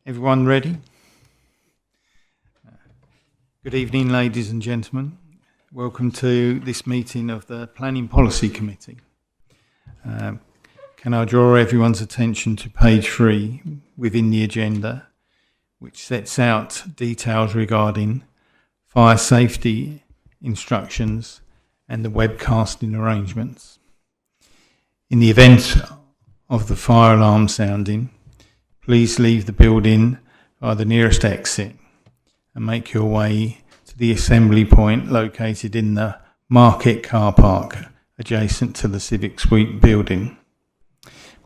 Everyone ready? Good evening, ladies and gentlemen. Welcome to this meeting of the Planning Policy Committee. Can I draw everyone's attention to page 3 within the agenda, which sets out details regarding fire safety instructions and the webcasting arrangements. In the event of the fire alarm sounding, please leave the building by the nearest exit and make your way to the assembly point located in the Market car park adjacent to the Civic Suite building.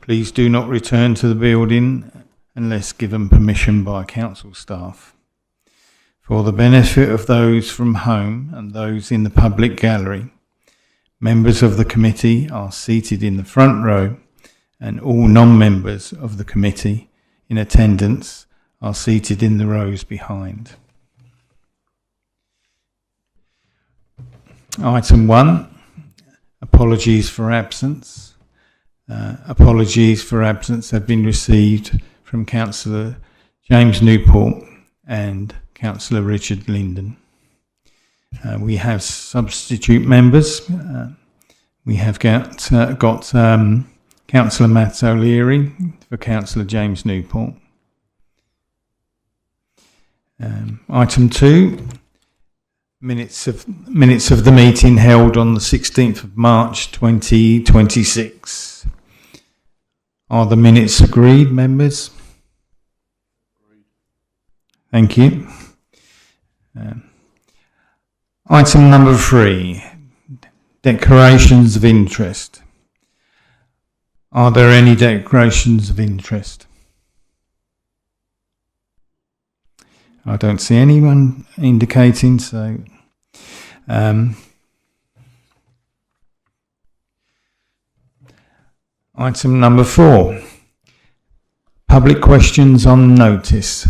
Please do not return to the building unless given permission by council staff. For the benefit of those from home and those in the public gallery, members of the committee are seated in the front row, and all non-members of the committee in attendance are seated in the rows behind. Item 1, apologies for absence. Apologies for absence have been received from Councillor James Newport and Councillor Richard Linden. We have substitute members. We have got Councillor Matt O'Leary for Councillor James Newport. Item 2, minutes of the meeting held on the 16th of March 2026. Are the minutes agreed, members? Thank you. Item number 3, declarations of interest. Are there any declarations of interest? I don't see anyone indicating, so item number 4, public questions on notice.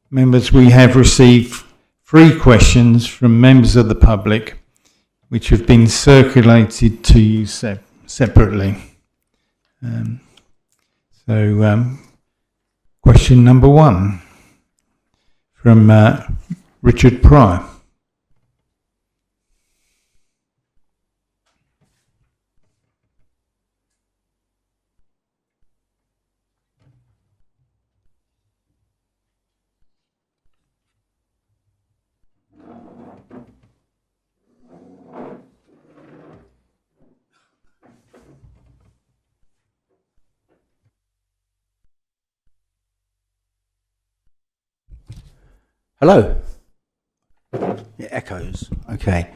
Members, we have received 3 questions from members of the public which have been circulated to you separately. Question number 1 from Richard Pryor. Hello. It echoes. Okay.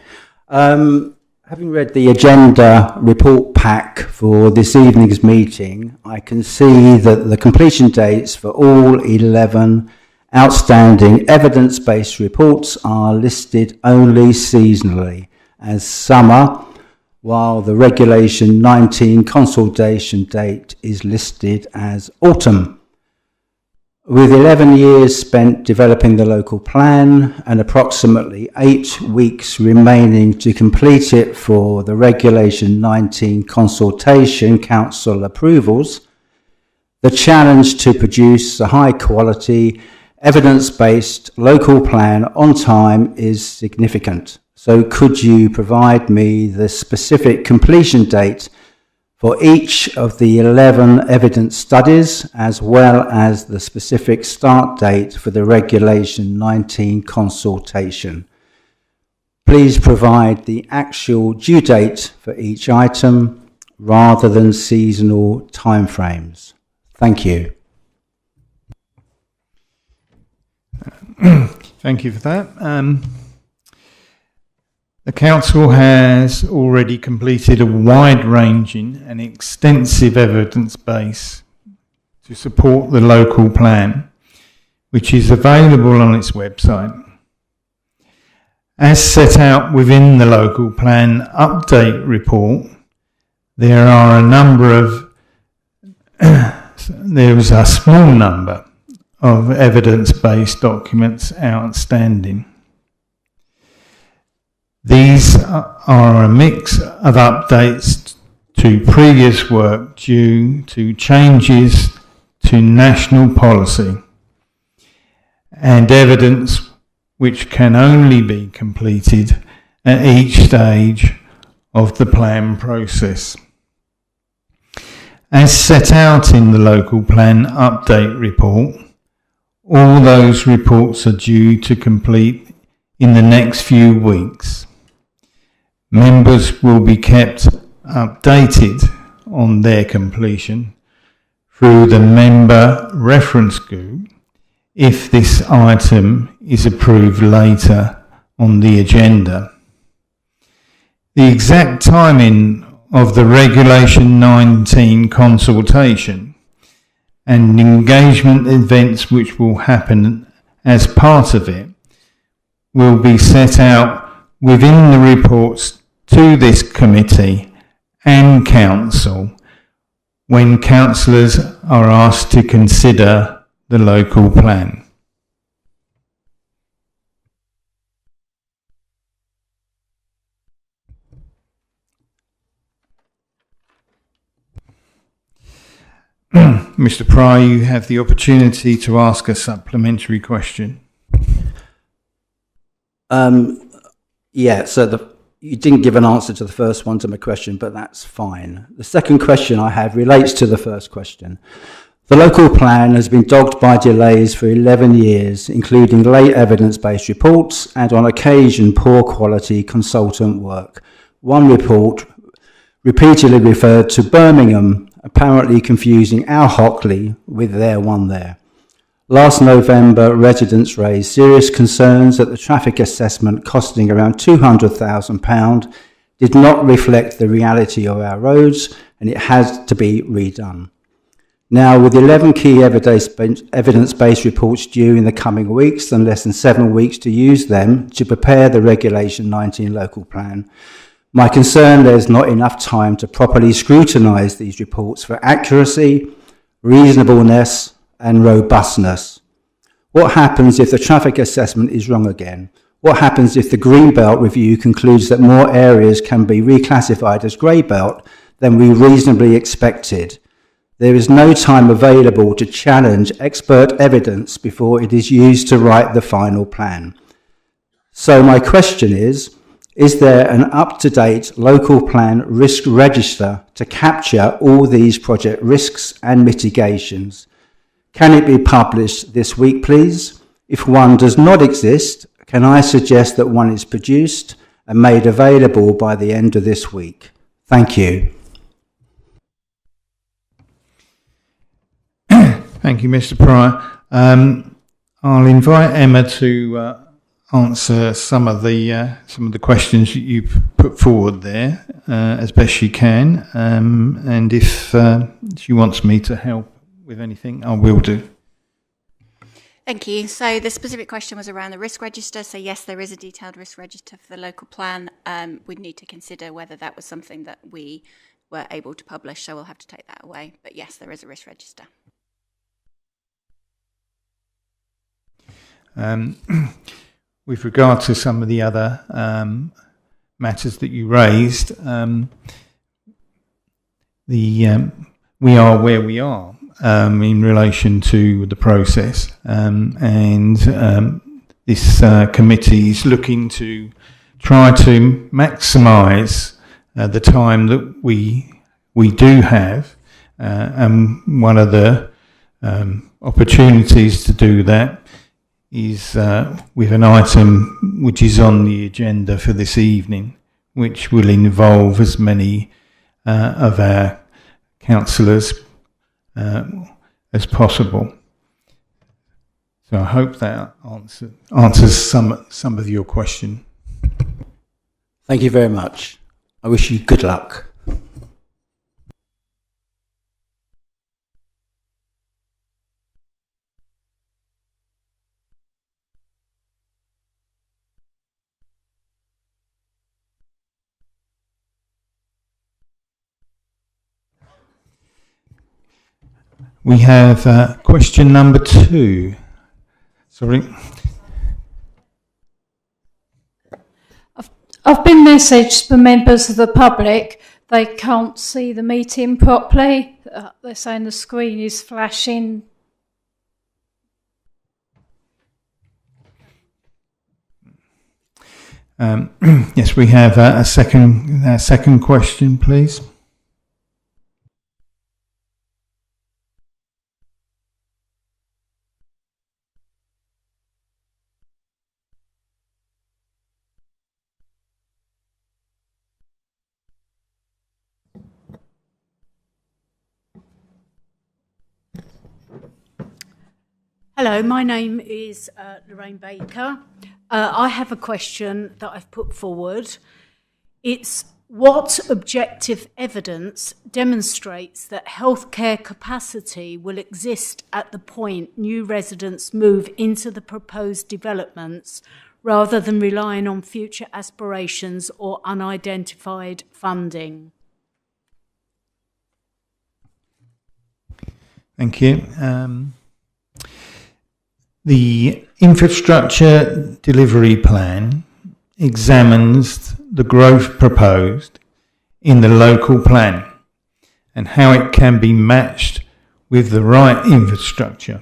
Having read the agenda report pack for this evening's meeting, I can see that the completion dates for all 11 outstanding evidence-based reports are listed only seasonally as summer, while the Regulation 19 consultation date is listed as autumn. With 11 years spent developing the local plan and approximately 8 weeks remaining to complete it for the Regulation 19 consultation council approvals, the challenge to produce a high quality, evidence-based local plan on time is significant. So could you provide me the specific completion date for each of the 11 evidence studies, as well as the specific start date for the Regulation 19 consultation? Please provide the actual due date for each item rather than seasonal timeframes. Thank you. Thank you for that. The Council has already completed a wide-ranging and extensive evidence base to support the local plan, which is available on its website. As set out within the local plan update report, there are there is a small number of evidence-based documents outstanding. These are a mix of updates to previous work due to changes to national policy and evidence which can only be completed at each stage of the plan process. As set out in the local plan update report, all those reports are due to complete in the next few weeks. Members will be kept updated on their completion through the member reference group if this item is approved later on the agenda. The exact timing of the Regulation 19 consultation and engagement events which will happen as part of it will be set out within the reports to this committee and council when councillors are asked to consider the local plan. Mr. Pryor, you have the opportunity to ask a supplementary question. You didn't give an answer to the first one to my question, but that's fine. The second question I have relates to the first question. The local plan has been dogged by delays for 11 years, including late evidence-based reports and on occasion poor quality consultant work. One report repeatedly referred to Birmingham, apparently confusing our Hockley with their one there. Last November, residents raised serious concerns that the traffic assessment costing around £200,000 did not reflect the reality of our roads and it has to be redone. Now, with 11 key evidence-based reports due in the coming weeks and less than 7 weeks to use them to prepare the Regulation 19 local plan, my concern there's not enough time to properly scrutinise these reports for accuracy, reasonableness and robustness. What happens if the traffic assessment is wrong again? What happens if the Greenbelt review concludes that more areas can be reclassified as grey belt than we reasonably expected? There is no time available to challenge expert evidence before it is used to write the final plan. So my question is there an up-to-date local plan risk register to capture all these project risks and mitigations? Can it be published this week, please? If one does not exist, can I suggest that one is produced and made available by the end of this week? Thank you. Thank you, Mr. Pryor. I'll invite Emma to answer some of the questions you've put forward there as best she can, and if she wants me to help with anything, I will do. Thank you. So the specific question was around the risk register. So yes, there is a detailed risk register for the local plan. We'd need to consider whether that was something that we were able to publish, so we'll have to take that away. But yes, there is a risk register. With regard to some of the other matters that you raised, we are where we are in relation to the process, and this committee is looking to try to maximise the time that we do have, and one of the opportunities to do that is with an item which is on the agenda for this evening, which will involve as many of our councillors as possible. So I hope that answers some of your question. Thank you very much. I wish you good luck. We have question number 2. Sorry. I've been messaged by members of the public they can't see the meeting properly. They're saying the screen is flashing. Yes, we have a second question, please. Hello, my name is Lorraine Baker. I have a question that I've put forward. It's what objective evidence demonstrates that healthcare capacity will exist at the point new residents move into the proposed developments rather than relying on future aspirations or unidentified funding? Thank you. The infrastructure delivery plan examines the growth proposed in the local plan and how it can be matched with the right infrastructure.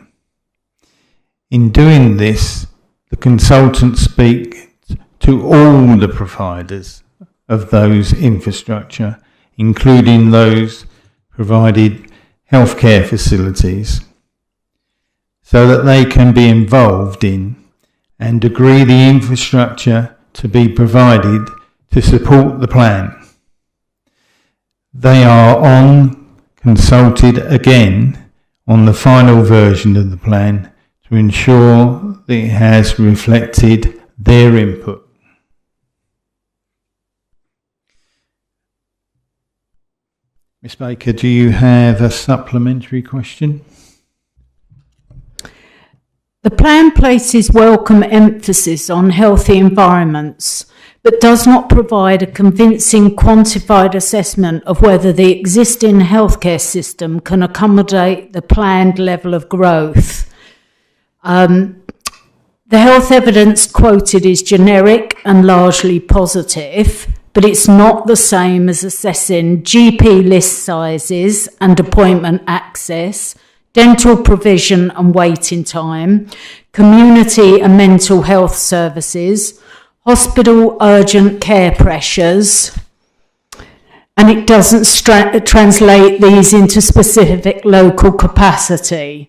In doing this, the consultants speak to all the providers of those infrastructure, including those provided healthcare facilities, so that they can be involved in and agree the infrastructure to be provided to support the plan. They are consulted again on the final version of the plan to ensure that it has reflected their input. Ms. Baker, do you have a supplementary question? The plan places welcome emphasis on healthy environments, but does not provide a convincing quantified assessment of whether the existing healthcare system can accommodate the planned level of growth. The health evidence quoted is generic and largely positive, but it's not the same as assessing GP list sizes and appointment access, dental provision and waiting time, community and mental health services, hospital urgent care pressures, and it doesn't translate these into specific local capacity.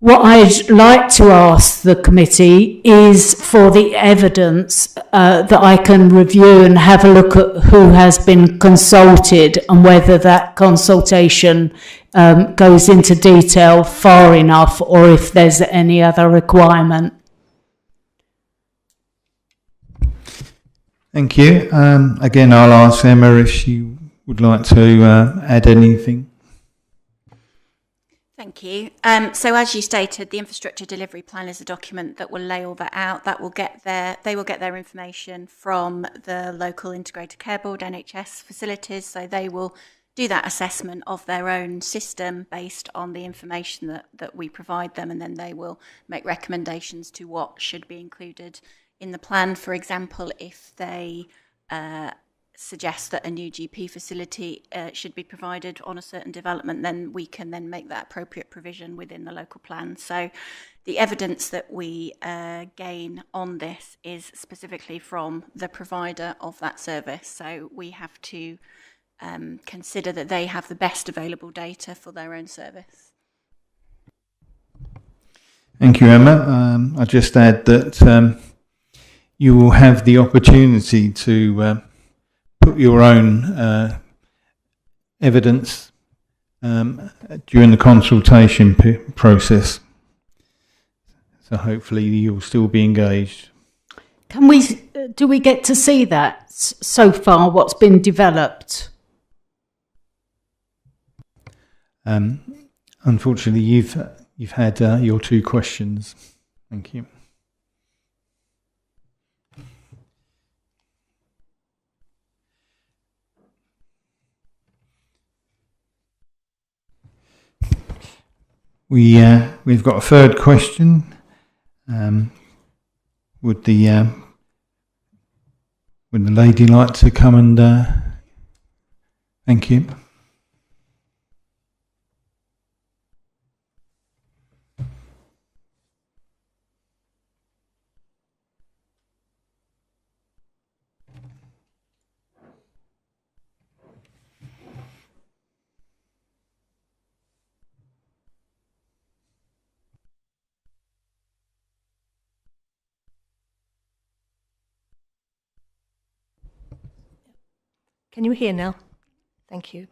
What I'd like to ask the committee is for the evidence that I can review and have a look at who has been consulted and whether that consultation goes into detail far enough or if there's any other requirement. Thank you. Again, I'll ask Emma if she would like to add anything. Thank you. So as you stated, the infrastructure delivery plan is a document that will lay all that out. They will get their information from the local integrated care board, NHS facilities. So they will do that assessment of their own system based on the information that we provide them, and then they will make recommendations to what should be included in the plan. For example, if they suggest that a new GP facility should be provided on a certain development, then we can then make that appropriate provision within the local plan. So the evidence that we gain on this is specifically from the provider of that service. So we have to consider that they have the best available data for their own service. Thank you, Emma. I'll just add that you will have the opportunity to put your own evidence during the consultation process. So hopefully you'll still be engaged. Do we get to see that so far, what's been developed? Unfortunately, you've had your two questions. Thank you. We've got a third question. Would the lady like to come and Thank you. Can you hear now? Thank you.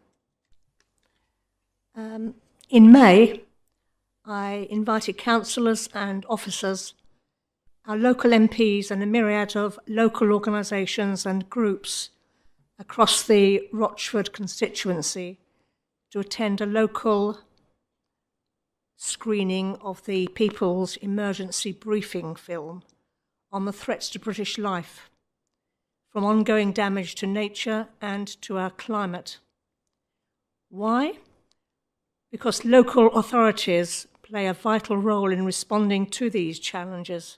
In May, I invited councillors and officers, our local MPs and a myriad of local organisations and groups across the Rochford constituency to attend a local screening of the People's Emergency Briefing film on the threats to British life, from ongoing damage to nature and to our climate. Why? Because local authorities play a vital role in responding to these challenges.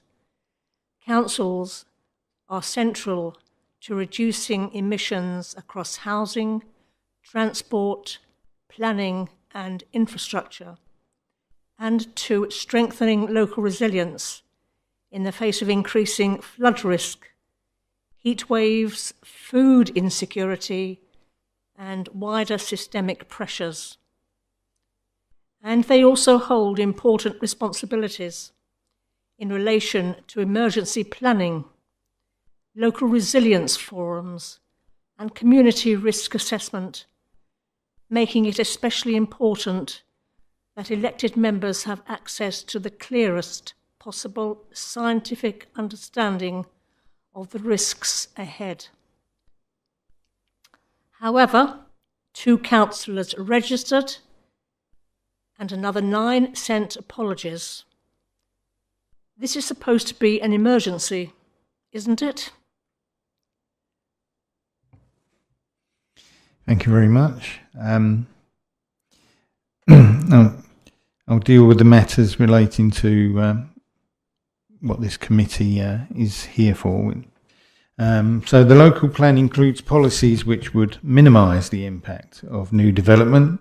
Councils are central to reducing emissions across housing, transport, planning and infrastructure, and to strengthening local resilience in the face of increasing flood risk, heat waves, food insecurity, and wider systemic pressures. And they also hold important responsibilities in relation to emergency planning, local resilience forums, and community risk assessment, making it especially important that elected members have access to the clearest possible scientific understanding of the risks ahead. However, 2 councillors registered and another 9 sent apologies. This is supposed to be an emergency, isn't it? Thank you very much. I'll deal with the matters relating to what this committee is here for. So the local plan includes policies which would minimise the impact of new development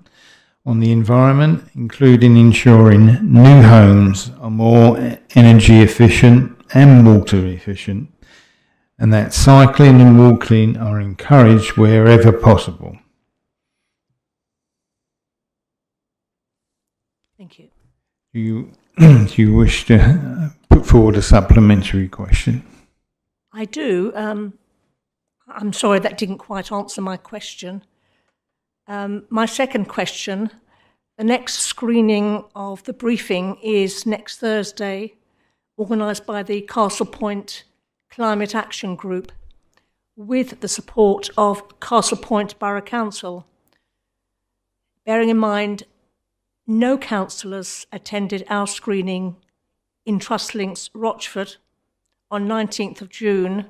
on the environment, including ensuring new homes are more energy efficient and water efficient, and that cycling and walking are encouraged wherever possible. Thank you. Do you wish to put forward a supplementary question? I do. I'm sorry, that didn't quite answer my question. My second question, the next screening of the briefing is next Thursday, organised by the Castle Point Climate Action Group, with the support of Castle Point Borough Council. Bearing in mind, no councillors attended our screening in Trustlinks Rochford on 19th of June.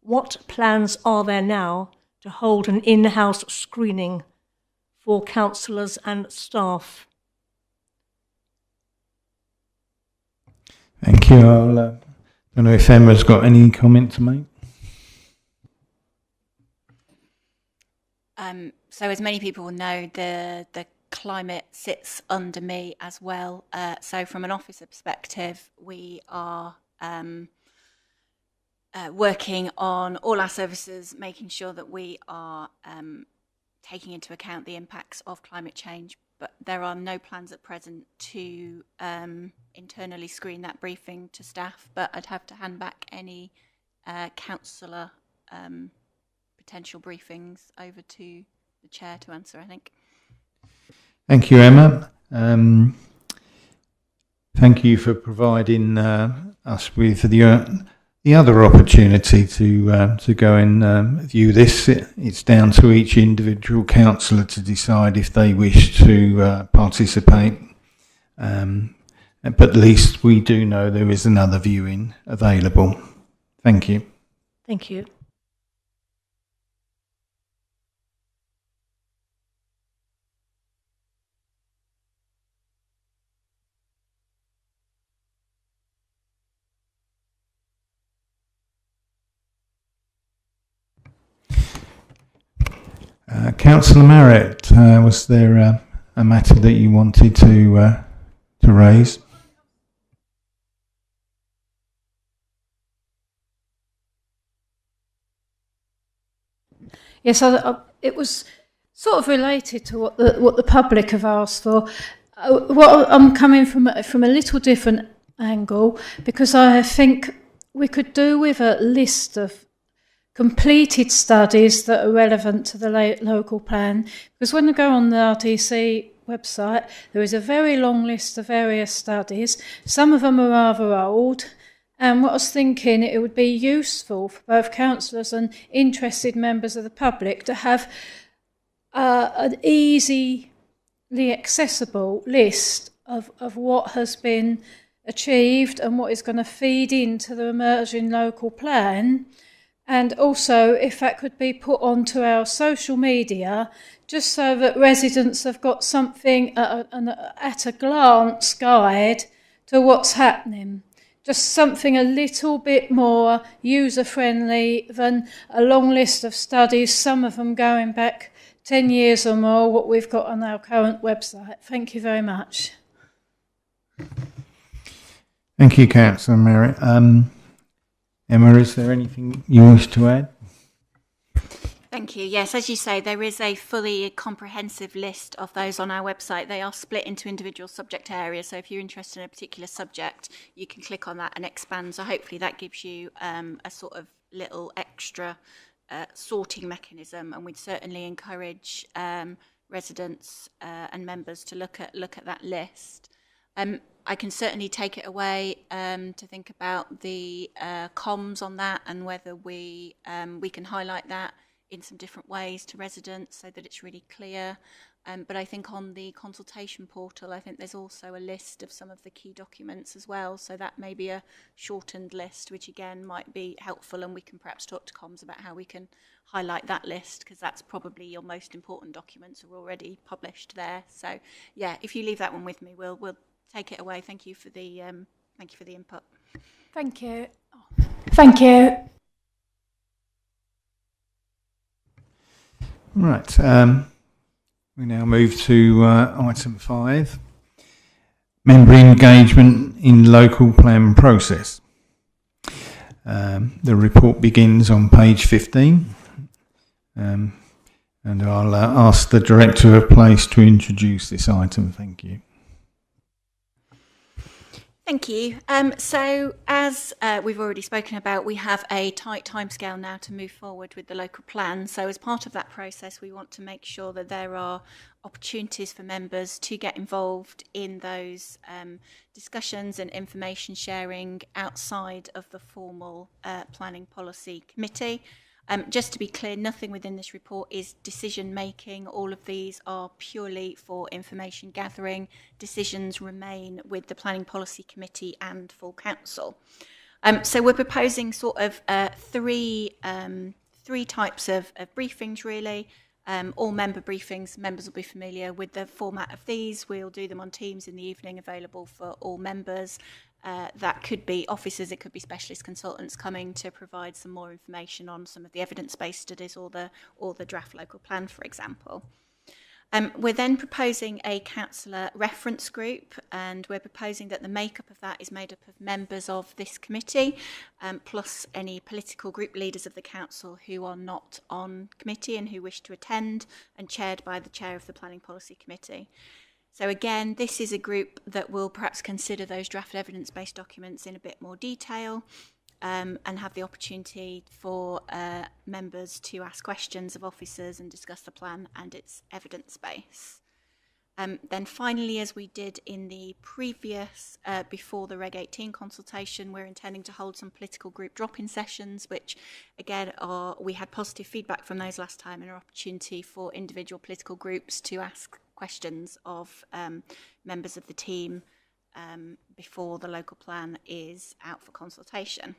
What plans are there now to hold an in-house screening for councillors and staff? Thank you. I don't know if Emma's got any comment to make. So as many people will know, the climate sits under me as well. So from an officer perspective, we are working on all our services, making sure that we are taking into account the impacts of climate change, but there are no plans at present to internally screen that briefing to staff, but I'd have to hand back any councillor potential briefings over to the chair to answer, I think. Thank you, Emma. Thank you for providing us with the other opportunity to go and view this. It's down to each individual councillor to decide if they wish to participate. But at least we do know there is another viewing available. Thank you. Thank you. Councillor Marrett, was there a matter that you wanted to raise? Yes, it was sort of related to what the public have asked for. I'm coming from a little different angle, because I think we could do with a list of completed studies that are relevant to the local plan. Because when I go on the RDC website, there is a very long list of various studies. Some of them are rather old. And what I was thinking, it would be useful for both councillors and interested members of the public to have an easily accessible list of what has been achieved and what is going to feed into the emerging local plan. And also, if that could be put onto our social media, just so that residents have got something at a glance guide to what's happening. Just something a little bit more user-friendly than a long list of studies, some of them going back 10 years or more, what we've got on our current website. Thank you very much. Thank you, Councillor Merritt. Emma, is there anything you wish to add? Thank you. Yes, as you say, there is a fully comprehensive list of those on our website. They are split into individual subject areas. So if you're interested in a particular subject, you can click on that and expand. So hopefully that gives you a sort of little extra sorting mechanism. And we'd certainly encourage residents and members to look at that list. I can certainly take it away to think about the comms on that and whether we can highlight that in some different ways to residents so that it's really clear. But I think on the consultation portal, I think there's also a list of some of the key documents as well. So that may be a shortened list, which again might be helpful, and we can perhaps talk to comms about how we can highlight that list, because that's probably your most important documents are already published there. So yeah, if you leave that one with me, we'll take it away. Thank you for the input. Thank you. Thank you. Right. We now move to item 5, member engagement in local plan process. The report begins on page 15, and I'll ask the Director of Place to introduce this item. Thank you. Thank you. So as we've already spoken about, we have a tight timescale now to move forward with the local plan. So as part of that process, we want to make sure that there are opportunities for members to get involved in those discussions and information sharing outside of the formal planning policy committee. Just to be clear, nothing within this report is decision making. All of these are purely for information gathering. Decisions remain with the Planning Policy Committee and full council. So we're proposing sort of three types of briefings really. All member briefings. Members will be familiar with the format of these. We'll do them on Teams in the evening, available for all members. That could be officers, it could be specialist consultants coming to provide some more information on some of the evidence-based studies or the draft local plan, for example. We're then proposing a councillor reference group, and we're proposing that the makeup of that is made up of members of this committee, plus any political group leaders of the council who are not on committee and who wish to attend, and chaired by the chair of the Planning Policy Committee. So again, this is a group that will perhaps consider those draft evidence-based documents in a bit more detail, and have the opportunity for members to ask questions of officers and discuss the plan and its evidence base. Then finally, as we did in the previous, before the Reg 18 consultation, we're intending to hold some political group drop-in sessions, which again we had positive feedback from those last time, and an opportunity for individual political groups to ask questions of members of the team before the local plan is out for consultation.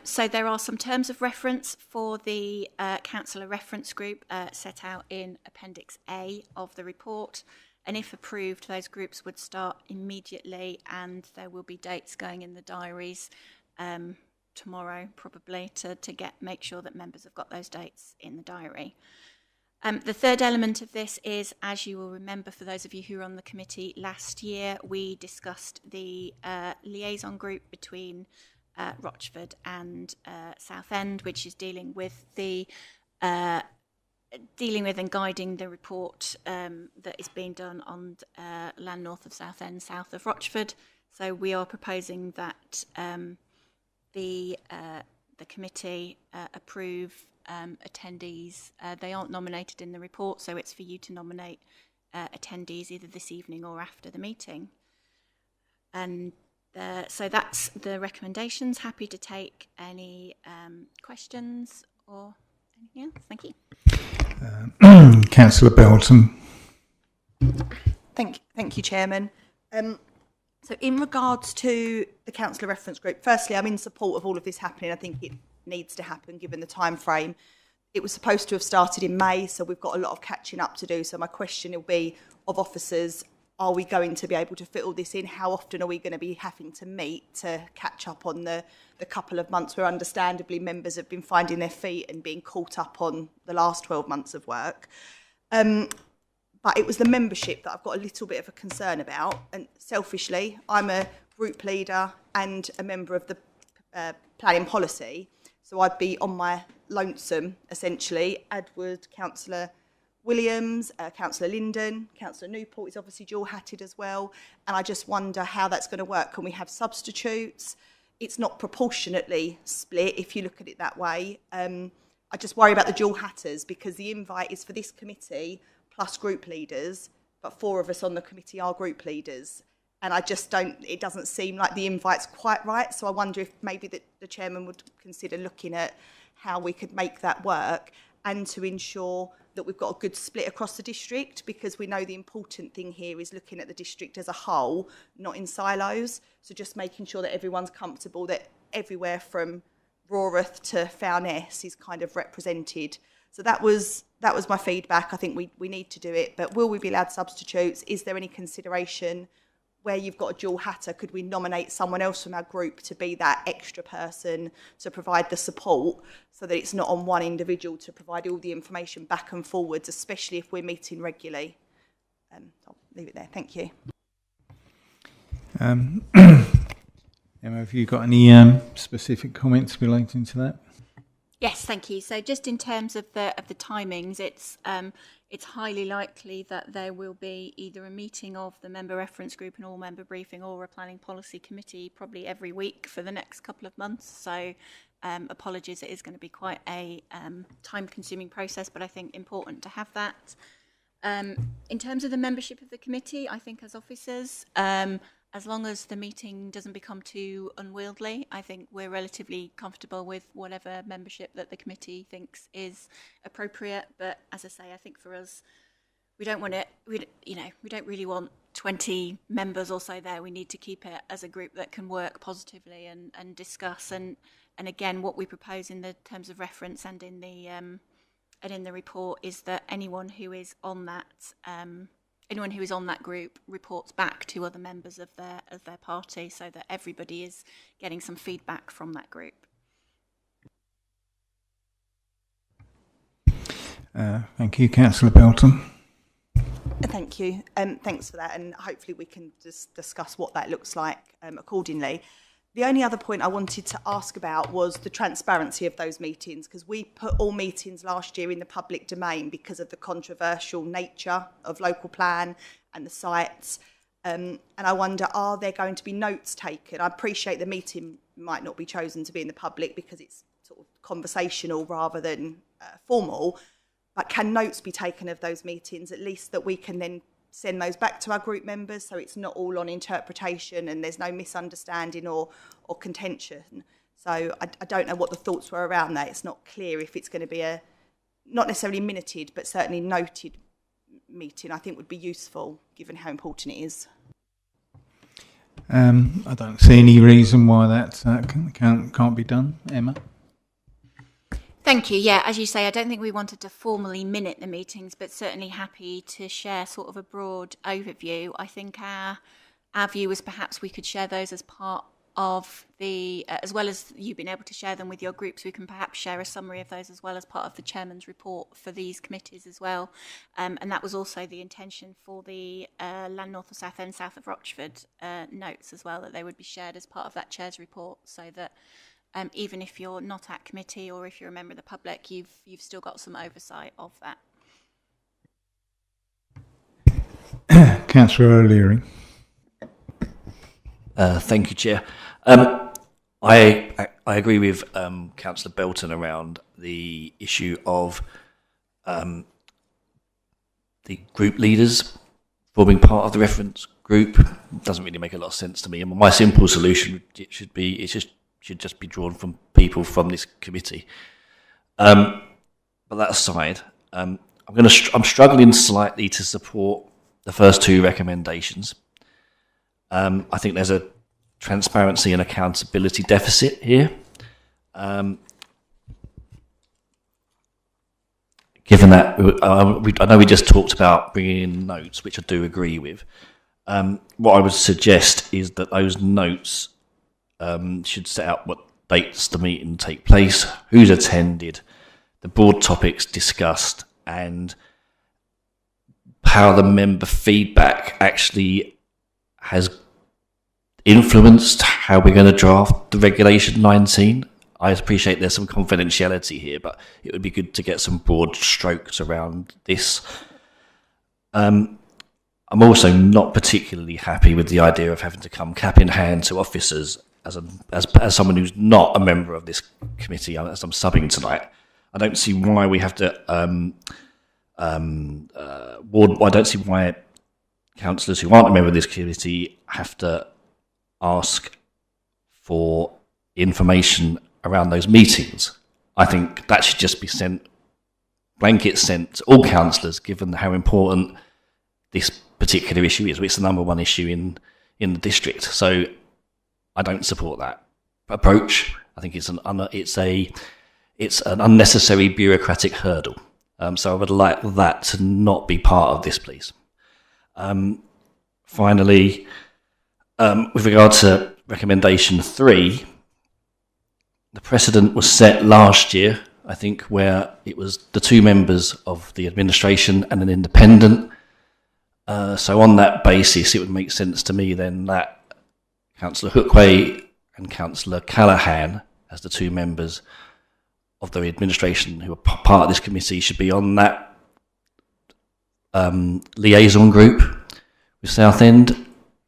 So there are some terms of reference for the councillor reference group set out in Appendix A of the report, and if approved, those groups would start immediately, and there will be dates going in the diaries tomorrow probably to make sure that members have got those dates in the diary. The third element of this is, as you will remember, for those of you who were on the committee last year, we discussed the liaison group between Rochford and Southend, which is dealing with and guiding the report that is being done on land north of Southend, south of Rochford. So we are proposing that the committee approve attendees. They aren't nominated in the report, so it's for you to nominate attendees either this evening or after the meeting. And so that's the recommendations. Happy to take any questions or anything else. Thank you. Councillor Belton. Thank you, Chairman. So in regards to the councillor reference group, firstly, I'm in support of all of this happening. I think it needs to happen given the time frame. It was supposed to have started in May, so we've got a lot of catching up to do. So my question will be, of officers, are we going to be able to fit all this in? How often are we going to be having to meet to catch up on the couple of months where understandably members have been finding their feet and being caught up on the last 12 months of work? But it was the membership that I've got a little bit of a concern about. And selfishly, I'm a group leader and a member of the planning policy. So I'd be on my lonesome, essentially. Edward, Councillor Williams, Councillor Linden, Councillor Newport is obviously dual-hatted as well. And I just wonder how that's going to work. Can we have substitutes? It's not proportionately split, if you look at it that way. I just worry about the dual-hatters because the invite is for this committee plus group leaders, but 4 of us on the committee are group leaders. And I just it doesn't seem like the invite's quite right. So I wonder if maybe the chairman would consider looking at how we could make that work and to ensure that we've got a good split across the district, because we know the important thing here is looking at the district as a whole, not in silos. So just making sure that everyone's comfortable that everywhere from Rawrath to Fowness is kind of represented. So that was my feedback. I think we need to do it, but will we be allowed substitutes? Is there any consideration where you've got a dual hatter? Could we nominate someone else from our group to be that extra person to provide the support so that it's not on one individual to provide all the information back and forwards, especially if we're meeting regularly? I'll leave it there. Thank you. Emma, have you got any specific comments relating to that? Yes, thank you. So just in terms of the timings, it's highly likely that there will be either a meeting of the member reference group and all member briefing or a planning policy committee probably every week for the next couple of months. So apologies, it is going to be quite a time-consuming process, but I think important to have that. In terms of the membership of the committee, I think as officers, as long as the meeting doesn't become too unwieldy, I think we're relatively comfortable with whatever membership that the committee thinks is appropriate. But as I say, I think for us, we don't want it. We don't really want 20 members or so there. We need to keep it as a group that can work positively and discuss. And again, what we propose in the terms of reference and in the report is that anyone who is on that group reports back to other members of their party, so that everybody is getting some feedback from that group. Thank you, Councillor Belton. Thank you. Thanks for that, and hopefully we can just discuss what that looks like accordingly. The only other point I wanted to ask about was the transparency of those meetings, because we put all meetings last year in the public domain because of the controversial nature of local plan and the sites. And I wonder, are there going to be notes taken? I appreciate the meeting might not be chosen to be in the public because it's sort of conversational rather than formal, but can notes be taken of those meetings, at least that we can then send those back to our group members so it's not all on interpretation and there's no misunderstanding or contention. So I don't know what the thoughts were around that. It's not clear if it's going to be a, not necessarily minuted, but certainly noted meeting. I think would be useful given how important it is. I don't see any reason why that can't be done. Emma? Thank you. Yeah, as you say, I don't think we wanted to formally minute the meetings, but certainly happy to share sort of a broad overview. I think our view was perhaps we could share those as part of the, as well as you being able to share them with your groups, we can perhaps share a summary of those as well as part of the chairman's report for these committees as well. And that was also the intention for the Land North of Southend, South of Rochford notes as well, that they would be shared as part of that chair's report, so that even if you're not at committee or if you're a member of the public, you've still got some oversight of that. Councillor O'Leary. Thank you, Chair. I agree with Councillor Belton around the issue of the group leaders forming part of the reference group. It doesn't really make a lot of sense to me. And my simple solution should just be drawn from people from this committee. But that aside, I'm struggling slightly to support the first two recommendations. I think there's a transparency and accountability deficit here. Given that, I know we just talked about bringing in notes, which I do agree with. What I would suggest is that those notes should set out what dates the meeting take place, who's attended, the board topics discussed, and how the member feedback actually has influenced how we're going to draft the Regulation 19. I appreciate there's some confidentiality here, but it would be good to get some broad strokes around this. I'm also not particularly happy with the idea of having to come cap in hand to officers as someone who's not a member of this committee, as I'm subbing tonight. I don't see why we have to I don't see why councillors who aren't a member of this committee have to ask for information around those meetings. I think that should just be blanket sent to all councillors, given how important this particular issue is. It's the number one issue in the district. So I don't support that approach. I think it's an unnecessary bureaucratic hurdle. So I would like that to not be part of this, please. Finally, with regard to recommendation 3, the precedent was set last year, I think, where it was the 2 members of the administration and an independent. So on that basis, it would make sense to me then that Councillor Hookway and Councillor Callaghan, as the 2 members of the administration who are part of this committee, should be on that liaison group with Southend.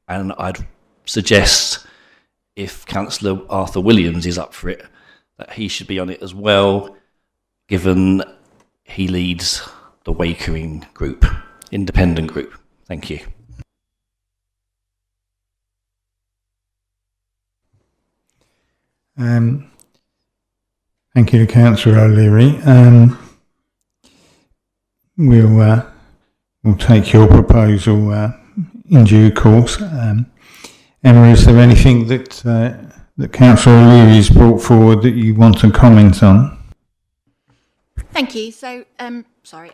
And I'd suggest, if Councillor Arthur Williams is up for it, that he should be on it as well, given he leads the Wakering group, independent group. Thank you. Thank you to Councillor O'Leary. We'll take your proposal in due course. Emma, is there anything that Councillor O'Leary has brought forward that you want to comment on? Thank you. So, in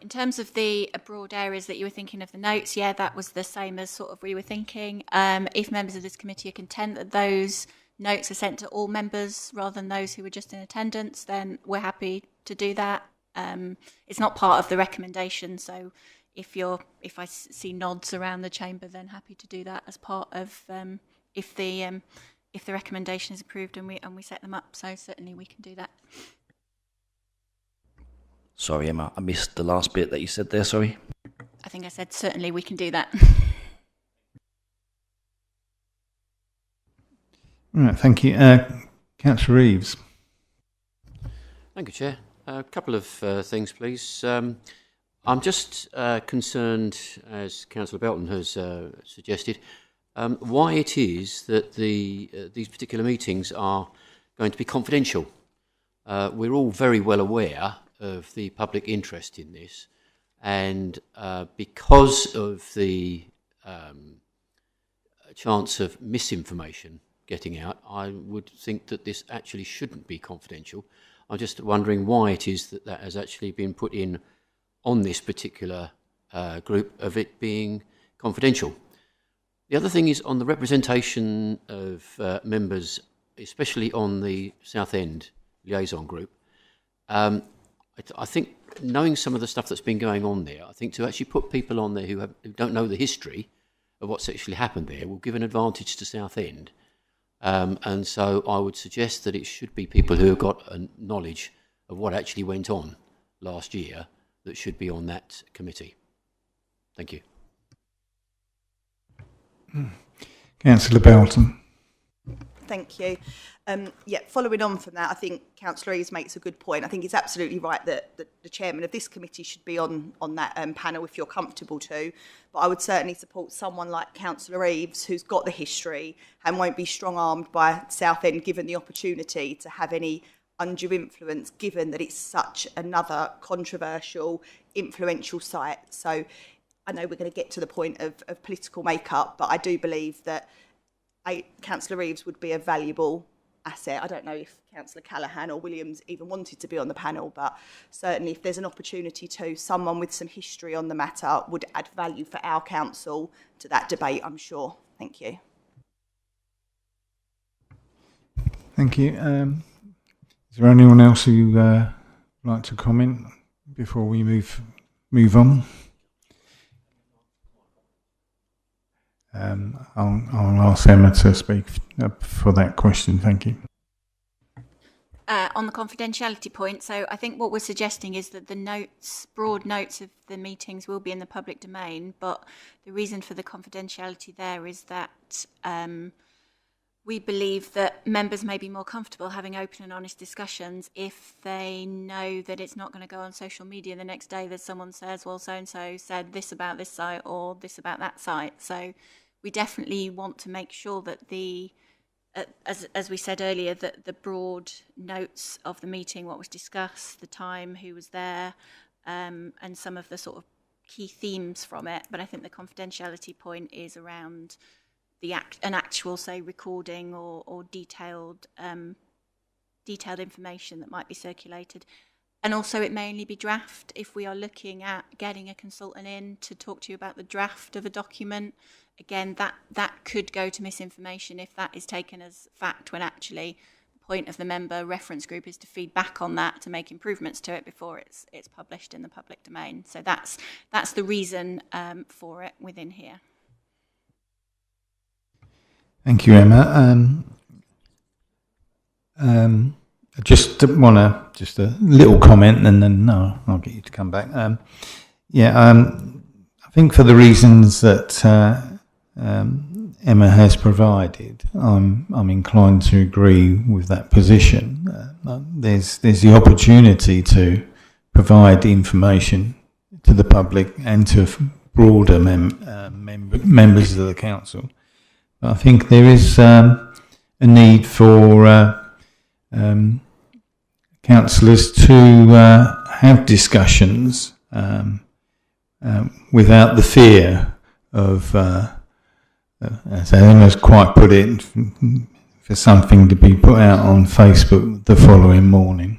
terms of the broad areas that you were thinking of the notes, yeah, that was the same as sort of we were thinking. If members of this committee are content that those notes are sent to all members rather than those who were just in attendance, then we're happy to do that. It's not part of the recommendation, so if I see nods around the chamber, then happy to do that as part of if the recommendation is approved and we set them up. So certainly we can do that. Sorry, Emma, I missed the last bit that you said there. Sorry. I think I said certainly we can do that. Right, thank you. Councillor Reeves. Thank you, Chair. A couple of things, please. I'm just concerned, as Councillor Belton has suggested, why it is that these particular meetings are going to be confidential. We're all very well aware of the public interest in this, and because of the chance of misinformation getting out, I would think that this actually shouldn't be confidential. I'm just wondering why it is that that has actually been put in on this particular group of it being confidential. The The other thing is on the representation of members, especially on the Southend liaison group. I think knowing some of the stuff that's been going on there, I think to actually put people on there who don't know the history of what's actually happened there will give an advantage to Southend. And so I would suggest that it should be people who have got a knowledge of what actually went on last year that should be on that committee. Thank you. Councillor Belton. Thank you. Following on from that, I think Councillor Eaves makes a good point. I think it's absolutely right that the chairman of this committee should be on that panel if you're comfortable to. But I would certainly support someone like Councillor Eaves, who's got the history and won't be strong-armed by Southend given the opportunity to have any undue influence, given that it's such another controversial, influential site. So I know we're going to get to the point of political makeup, but I do believe that Councillor Eaves would be a valuable asset. I don't know if Councillor Callaghan or Williams even wanted to be on the panel, but certainly if there's an opportunity to, someone with some history on the matter would add value for our council to that debate, I'm sure. Thank you. Thank you. Is there anyone else who would like to comment before we move on? I'll ask Emma to speak for that question. Thank you. On the confidentiality point, so I think what we're suggesting is that the notes, broad notes of the meetings will be in the public domain, but the reason for the confidentiality there is that we believe that members may be more comfortable having open and honest discussions if they know that it's not going to go on social media the next day that someone says, well, so-and-so said this about this site or this about that site. So we definitely want to make sure that the, as we said earlier, that the broad notes of the meeting, what was discussed, the time, who was there, and some of the sort of key themes from it. But I think the confidentiality point is around an actual, say, recording or detailed information that might be circulated. And also it may only be draft if we are looking at getting a consultant in to talk to you about the draft of a document. Again, that could go to misinformation if that is taken as fact, when actually the point of the member reference group is to feed back on that to make improvements to it before it's published in the public domain. So that's the reason for it within here. Thank you, Emma. I just want just a little comment, and then I'll get you to come back. I think for the reasons that Emma has provided, I'm inclined to agree with that position. There's the opportunity to provide information to the public and to broader members of the council. I think there is a need for councillors to have discussions without the fear of, as Emma's quite put it, for something to be put out on Facebook the following morning.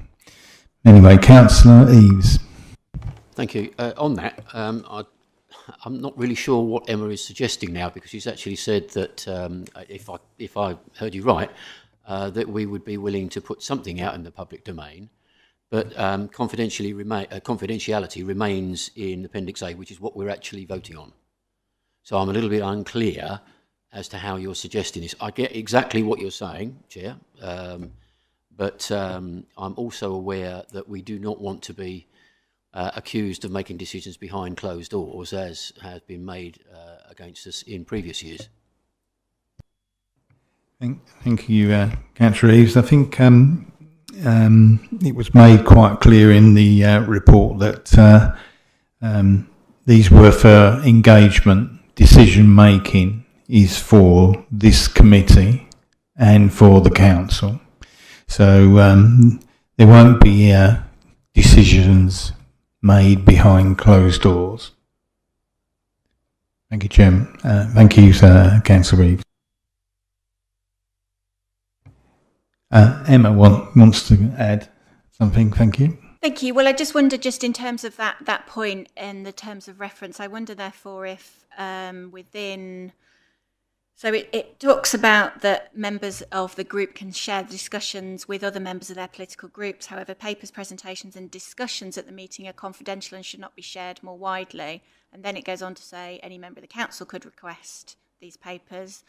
Anyway, Councillor Eaves. Thank you. On that, I'm not really sure what Emma is suggesting now, because she's actually said that, if I heard you right, that we would be willing to put something out in the public domain, but confidentiality remains in Appendix A, which is what we're actually voting on. So I'm a little bit unclear as to how you're suggesting this. I get exactly what you're saying, Chair, but I'm also aware that we do not want to be accused of making decisions behind closed doors, as has been made against us in previous years. Thank you, Councillor Eaves. I think it was made quite clear in the report that these were for engagement. Decision making is for this committee and for the council. So there won't be decisions made behind closed doors. Thank you, Jim. Thank you, Councillor Reeves. Emma wants to add something. Thank you. Thank you. Well, I just wondered, just in terms of that point in the terms of reference, I wonder therefore if within So it talks about that members of the group can share discussions with other members of their political groups. However, papers, presentations and discussions at the meeting are confidential and should not be shared more widely. And then it goes on to say any member of the council could request these papers.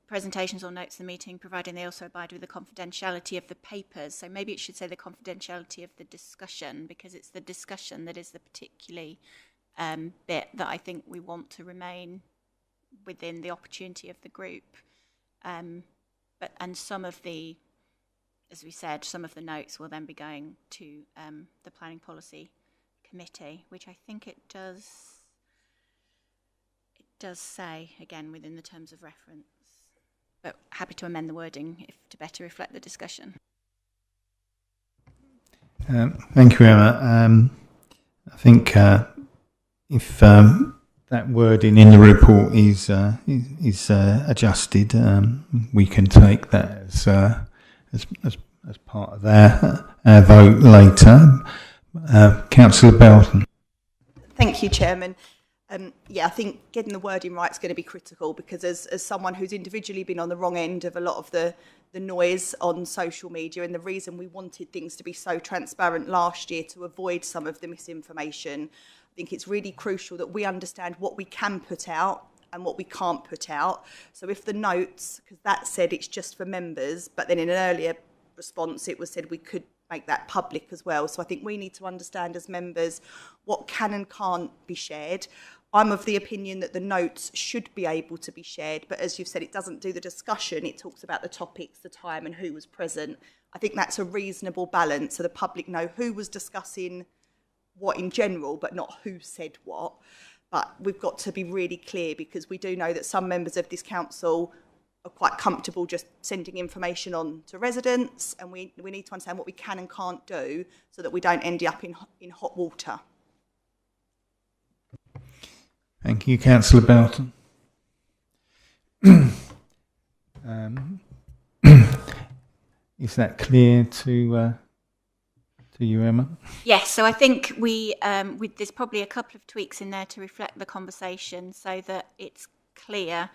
Presentations or notes of the meeting, providing they also abide with the confidentiality of the papers. So maybe it should say the confidentiality of the discussion, because it's the discussion that is the particularly bit that I think we want to remain within the opportunity of the group. And some of the, as we said, some of the notes will then be going to the Planning Policy Committee, which I think it does say, again, within the terms of reference. But happy to amend the wording to better reflect the discussion. Thank you, Emma. I think if that wording in the report is adjusted, we can take that as part of our vote later. Councillor Belton. Thank you, Chairman. I think getting the wording right is going to be critical, because as someone who's individually been on the wrong end of a lot of the noise on social media, and the reason we wanted things to be so transparent last year to avoid some of the misinformation, I think it's really crucial that we understand what we can put out and what we can't put out. So if the notes, because that said it's just for members, but then in an earlier response it was said we could make that public as well. So I think we need to understand as members what can and can't be shared. I'm of the opinion that the notes should be able to be shared, but as you've said, it doesn't do the discussion. It talks about the topics, the time and who was present. I think that's a reasonable balance, so the public know who was discussing what in general, but not who said what. But we've got to be really clear, because we do know that some members of this council are quite comfortable just sending information on to residents, and we need to understand what we can and can't do so that we don't end up in hot water. Thank you, Councillor Belton. Is that clear to you, Emma? Yes, so I think there's probably a couple of tweaks in there to reflect the conversation, so that it's clear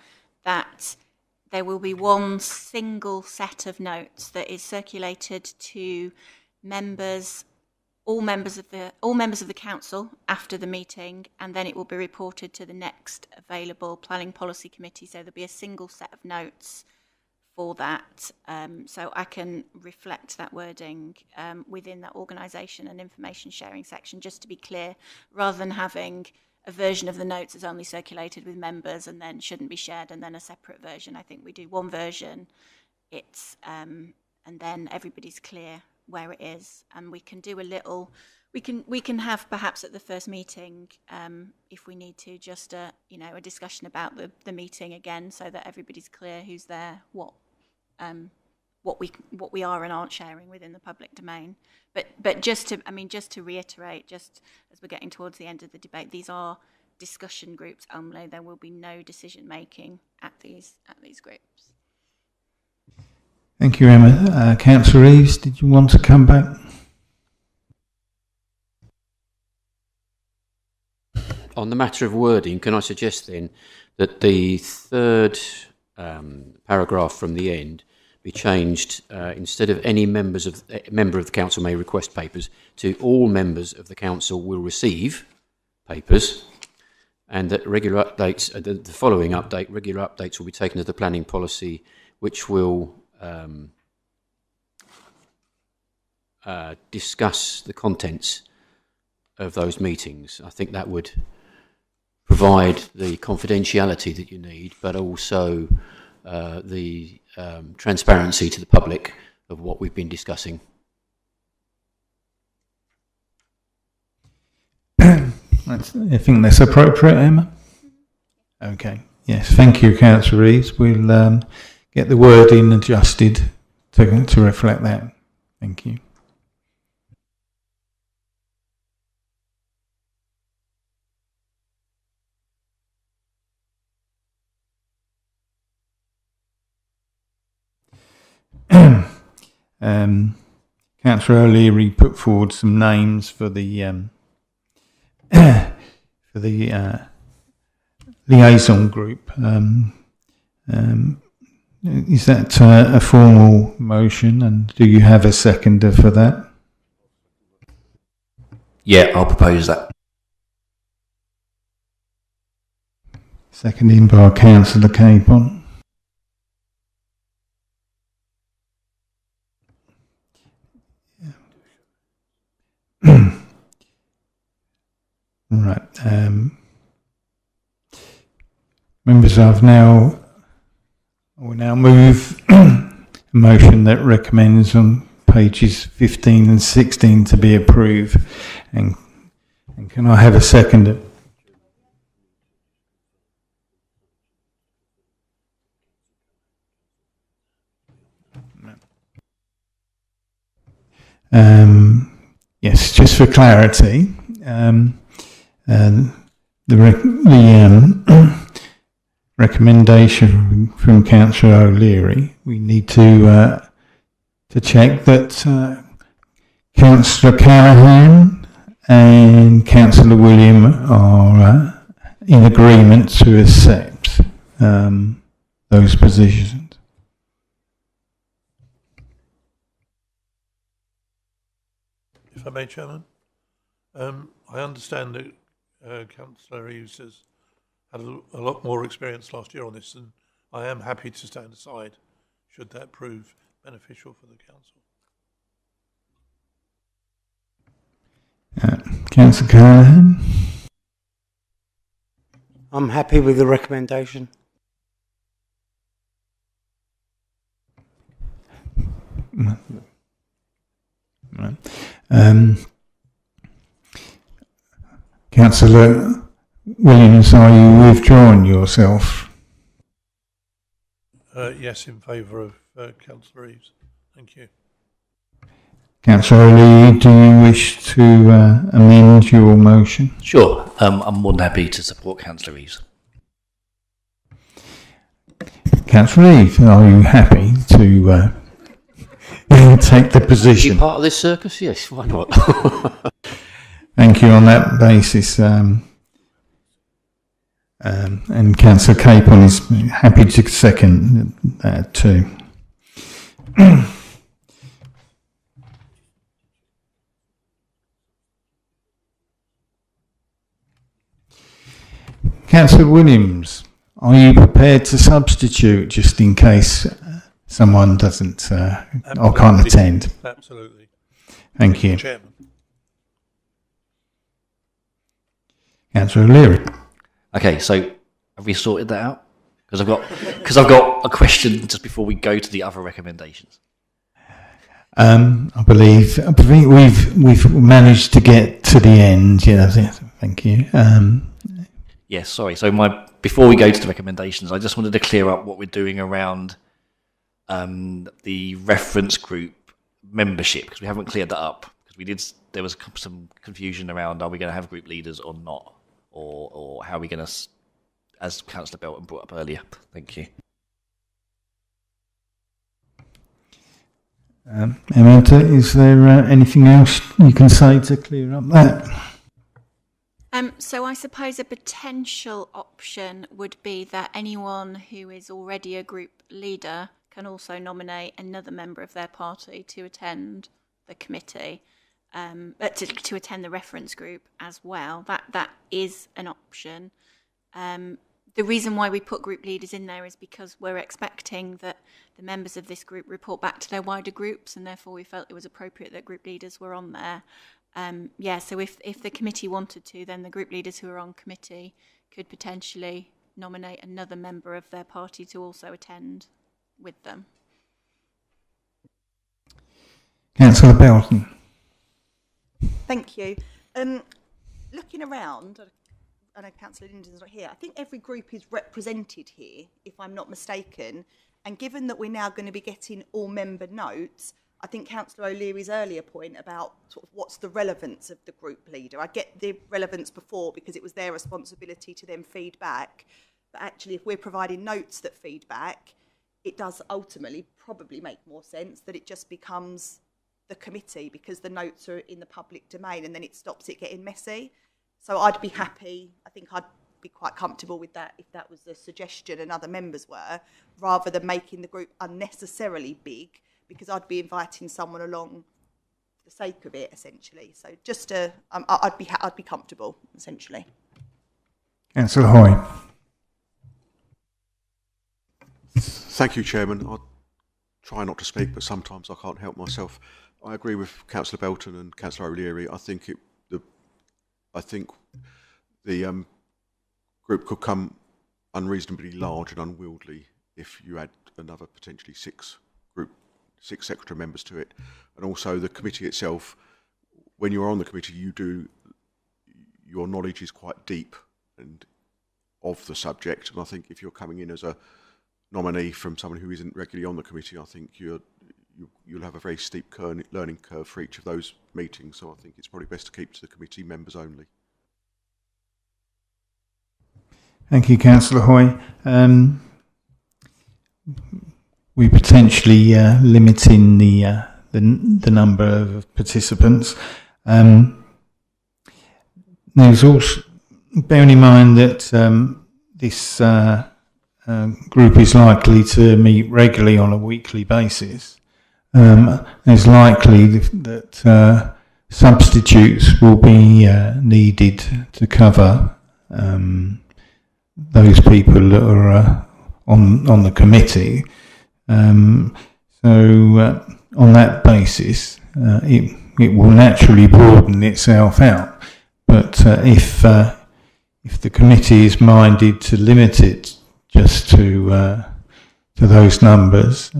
that there will be one single set of notes that is circulated to members, all members of the council after the meeting, and then it will be reported to the next available Planning Policy Committee. So there'll be a single set of notes for that. So I can reflect that wording within that organisation and information sharing section, just to be clear, rather than having a version of the notes that's only circulated with members and then shouldn't be shared, and then a separate version. I think we do one version, and then everybody's clear where it is, and we can do a little. We can have perhaps at the first meeting, if we need to, just a discussion about the meeting again, so that everybody's clear who's there, what we are and aren't sharing within the public domain. But just to reiterate, just as we're getting towards the end of the debate, these are discussion groups only. There will be no decision making at these groups. Thank you, Emma. Councillor Reeves, did you want to come back? On the matter of wording, can I suggest then that the third paragraph from the end be changed, instead of any member of the council may request papers, to all members of the council will receive papers, and that regular updates, the following update, regular updates will be taken to the planning policy, which will discuss the contents of those meetings. I think that would provide the confidentiality that you need, but also the transparency to the public of what we've been discussing. I think that's appropriate, Emma. Okay. Yes. Thank you, Councillor Reeves. We'll get the wording adjusted to reflect that. Thank you. Councillor O'Leary put forward some names for the liaison group. Is that a formal motion, and do you have a seconder for that? Yeah, I'll propose that. Seconded by Councillor Capon. Right. Members, I will now move a motion that recommends on pages 15 and 16 to be approved. And can I have a seconder? Yes, just for clarity, the recommendation from Councillor O'Leary, we need to check that Councillor Callaghan and Councillor William are in agreement to accept those positions. If I may, Chairman, I understand that Councillor Eaves has had a lot more experience last year on this, and I am happy to stand aside should that prove beneficial for the council. Councillor Callaghan? I'm happy with the recommendation. Right. Councillor Williams, are you withdrawing yourself? Yes, in favour of Councillor Eaves. Thank you. Councillor Lee, do you wish to amend your motion? Sure, I'm more than happy to support Councillor Eaves. Councillor Lee, are you happy to take the Be position? part of this circus? Yes, why not? Thank you on that basis. And Councillor Capon is happy to second that too. Councillor Williams, are you prepared to substitute just in case someone doesn't or can't attend? Absolutely. Thank you. Chairman. Councillor O'Leary. Okay, so have we sorted that out? Because I've got a question just before we go to the other recommendations. I believe we've managed to get to the end. Yeah, thank you. Yes, sorry. So before we go to the recommendations, I just wanted to clear up what we're doing around the reference group membership, because we haven't cleared that up. Because there was some confusion around, are we going to have group leaders or not, or how are we going to, as Councillor Belton brought up earlier. Thank you. Amanda, is there anything else you can say to clear up that? So I suppose a potential option would be that anyone who is already a group leader can also nominate another member of their party to attend the committee, to attend the reference group as well. That is an option. The reason why we put group leaders in there is because we're expecting that the members of this group report back to their wider groups, and therefore we felt it was appropriate that group leaders were on there. So if the committee wanted to, then the group leaders who are on committee could potentially nominate another member of their party to also attend with them. Councillor Belton. Thank you. Looking around, I know Councillor Linden's not here. I think every group is represented here, if I'm not mistaken. And given that we're now going to be getting all member notes, I think Councillor O'Leary's earlier point about sort of what's the relevance of the group leader. I get the relevance before because it was their responsibility to then feed back. But actually, if we're providing notes that feed back, it does ultimately probably make more sense that it just becomes the committee, because the notes are in the public domain and then it stops it getting messy. So I'd be happy, I think I'd be quite comfortable with that if that was the suggestion and other members were, rather than making the group unnecessarily big, because I'd be inviting someone along for the sake of it, essentially. So just to, I'd be comfortable, essentially. Councillor Hoy. Thank you, Chairman. I'll try not to speak, but sometimes I can't help myself. I agree with Councillor Belton and Councillor O'Leary. I think the group could come unreasonably large and unwieldy if you add another potentially six secretary members to it. And also the committee itself, when you're on the committee, your knowledge is quite deep and of the subject. And I think if you're coming in as a nominee from someone who isn't regularly on the committee, I think you'll have a very steep learning curve for each of those meetings. So I think it's probably best to keep to the committee members only. Thank you, Councillor Hoy. We potentially limiting the number of participants. There's also, bearing in mind that this group is likely to meet regularly on a weekly basis, it's likely that substitutes will be needed to cover those people that are on the committee. So on that basis, it will naturally broaden itself out. But if the committee is minded to limit it just to those numbers,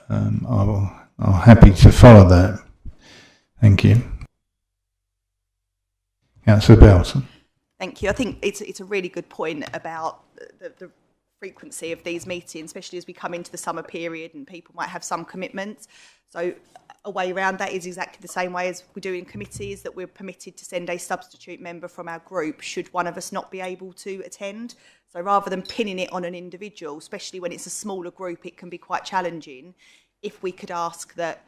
I'm happy to follow that. Thank you. Councillor Belton. Thank you. I think it's a really good point about the frequency of these meetings, especially as we come into the summer period and people might have some commitments. So a way around that is exactly the same way as we do in committees, that we're permitted to send a substitute member from our group should one of us not be able to attend. So rather than pinning it on an individual, especially when it's a smaller group, it can be quite challenging. If we could ask that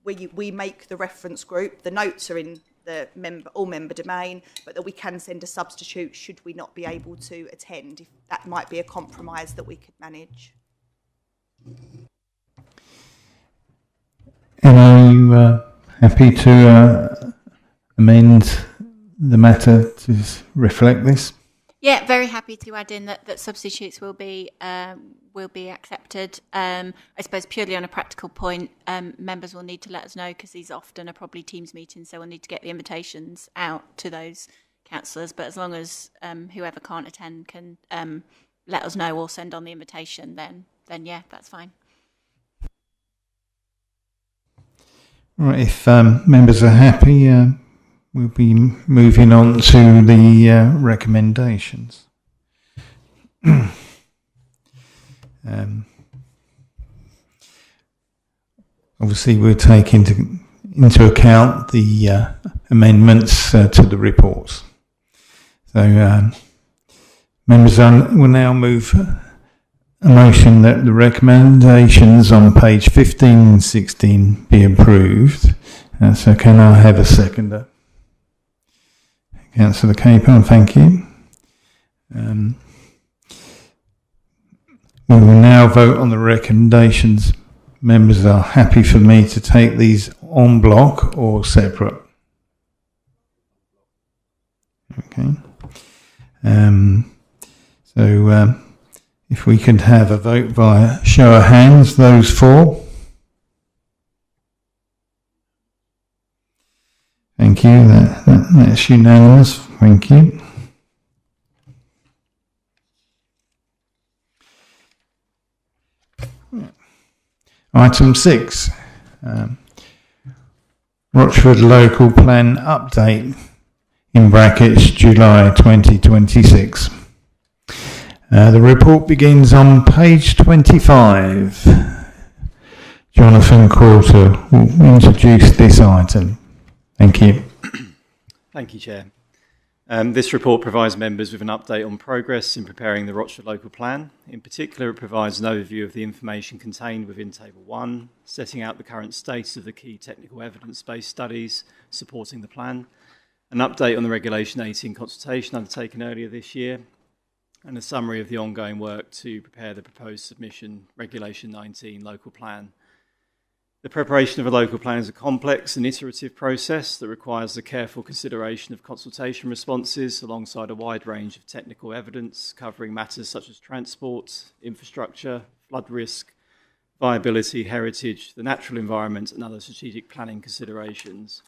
we make the reference group, the notes are in the all-member domain, but that we can send a substitute should we not be able to attend. If that might be a compromise that we could manage. And are you happy to amend the matter to reflect this? Yeah, very happy to add in that substitutes will be accepted. I suppose purely on a practical point, members will need to let us know, because these often are probably Teams meetings, so we'll need to get the invitations out to those councillors. But as long as whoever can't attend can let us know or send on the invitation, then yeah, that's fine. Right, if members are happy, we'll be moving on to the recommendations. Obviously, we'll take into account the amendments to the reports. So, members will now move a motion that the recommendations on page 15 and 16 be approved. So, can I have a seconder? Councillor Capon, thank you. We will now vote on the recommendations. Members are happy for me to take these en bloc or separate. Okay. So if we could have a vote via show of hands, those for. Thank you. That's unanimous. Thank you. Item 6, Rochford Local Plan Update, in brackets, July 2026. The report begins on page 25. Jonathan Coulter will introduce this item. Thank you. Thank you, Chair. This report provides members with an update on progress in preparing the Rochford Local Plan. In particular, it provides an overview of the information contained within Table 1, setting out the current status of the key technical evidence-based studies supporting the plan, an update on the Regulation 18 consultation undertaken earlier this year, and a summary of the ongoing work to prepare the proposed submission Regulation 19 local plan. The preparation of a local plan is a complex and iterative process that requires the careful consideration of consultation responses alongside a wide range of technical evidence covering matters such as transport, infrastructure, flood risk, viability, heritage, the natural environment and other strategic planning considerations.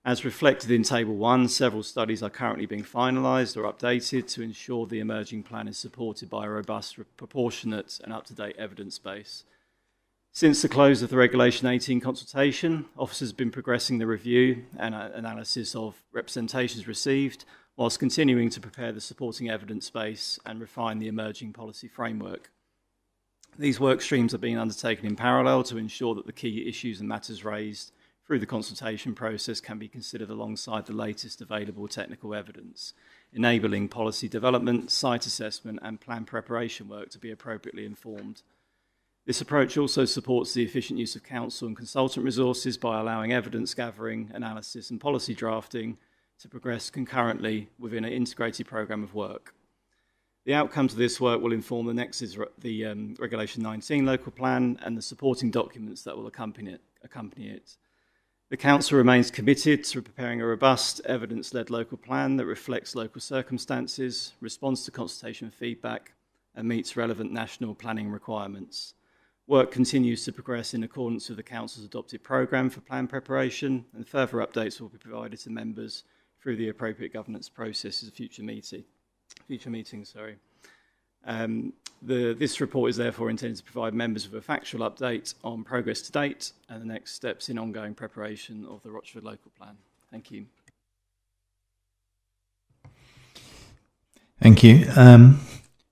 As reflected in Table 1, several studies are currently being finalised or updated to ensure the emerging plan is supported by a robust, proportionate and up-to-date evidence base. Since the close of the Regulation 18 consultation, officers have been progressing the review and analysis of representations received, whilst continuing to prepare the supporting evidence base and refine the emerging policy framework. These work streams are being undertaken in parallel to ensure that the key issues and matters raised through the consultation process can be considered alongside the latest available technical evidence, enabling policy development, site assessment and plan preparation work to be appropriately informed. This approach also supports the efficient use of council and consultant resources by allowing evidence gathering, analysis and policy drafting to progress concurrently within an integrated programme of work. The outcomes of this work will inform the next Regulation 19 local plan and the supporting documents that will accompany it. The Council remains committed to preparing a robust, evidence-led local plan that reflects local circumstances, responds to consultation feedback and meets relevant national planning requirements. Work continues to progress in accordance with the Council's adopted programme for plan preparation, and further updates will be provided to members through the appropriate governance processes of future meetings. This report is therefore intended to provide members with a factual update on progress to date and the next steps in ongoing preparation of the Rochford local plan. Thank you. Thank you.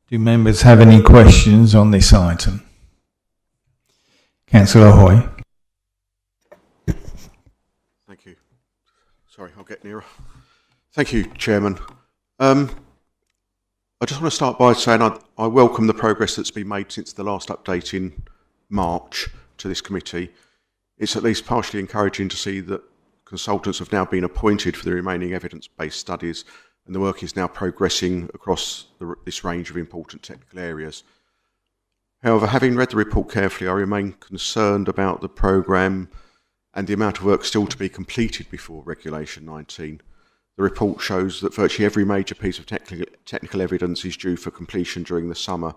Do members have any questions on this item? Councillor Hoy. Thank you. Sorry, I'll get nearer. Thank you, Chairman. I just want to start by saying I welcome the progress that's been made since the last update in March to this committee. It's at least partially encouraging to see that consultants have now been appointed for the remaining evidence-based studies, and the work is now progressing across this range of important technical areas. However, having read the report carefully, I remain concerned about the programme and the amount of work still to be completed before Regulation 19. The report shows that virtually every major piece of technical evidence is due for completion during the summer.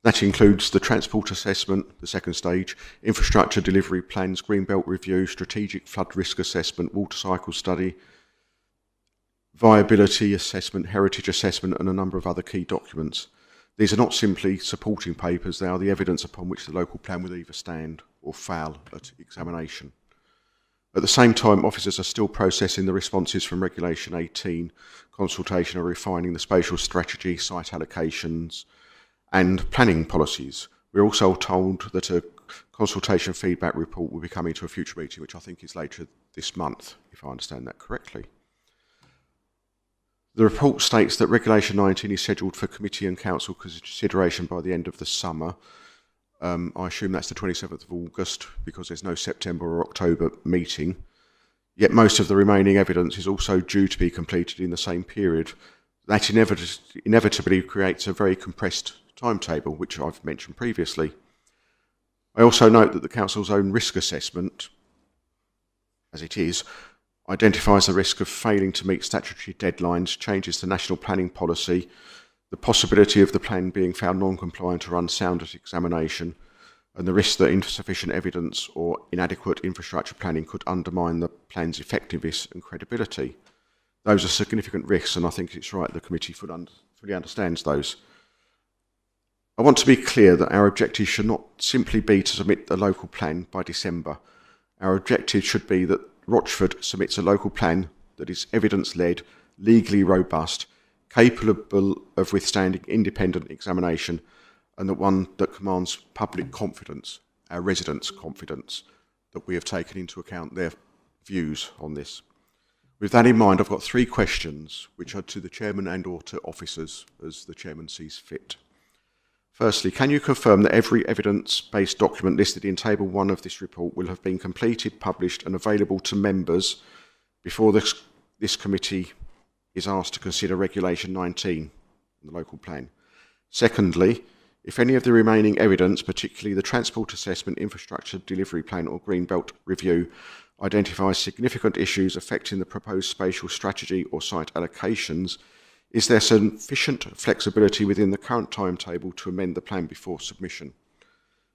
That includes the transport assessment, the second stage, infrastructure delivery plans, Greenbelt review, strategic flood risk assessment, water cycle study, viability assessment, heritage assessment and a number of other key documents. These are not simply supporting papers, they are the evidence upon which the local plan will either stand or fail at examination. At the same time, officers are still processing the responses from Regulation 18 consultation and refining the spatial strategy, site allocations and planning policies. We're also told that a consultation feedback report will be coming to a future meeting, which I think is later this month, if I understand that correctly. The report states that Regulation 19 is scheduled for committee and council consideration by the end of the summer. I assume that's the 27th of August because there's no September or October meeting. Yet most of the remaining evidence is also due to be completed in the same period. That inevitably creates a very compressed timetable, which I've mentioned previously. I also note that the council's own risk assessment, as it is, identifies the risk of failing to meet statutory deadlines, changes to national planning policy, the possibility of the plan being found non-compliant or unsound at examination, and the risk that insufficient evidence or inadequate infrastructure planning could undermine the plan's effectiveness and credibility. Those are significant risks, and I think it's right the committee fully understands those. I want to be clear that our objective should not simply be to submit the local plan by December. Our objective should be that Rochford submits a local plan that is evidence-led, legally robust, capable of withstanding independent examination, and that one that commands public confidence, our residents' confidence, that we have taken into account their views on this. With that in mind, I've got 3 questions, which are to the Chairman and or to officers, as the Chairman sees fit. Firstly, can you confirm that every evidence-based document listed in Table 1 of this report will have been completed, published and available to members before this committee is asked to consider Regulation 19 and the local plan. Secondly, if any of the remaining evidence, particularly the Transport Assessment Infrastructure Delivery Plan or Greenbelt Review, identifies significant issues affecting the proposed spatial strategy or site allocations, is there sufficient flexibility within the current timetable to amend the plan before submission?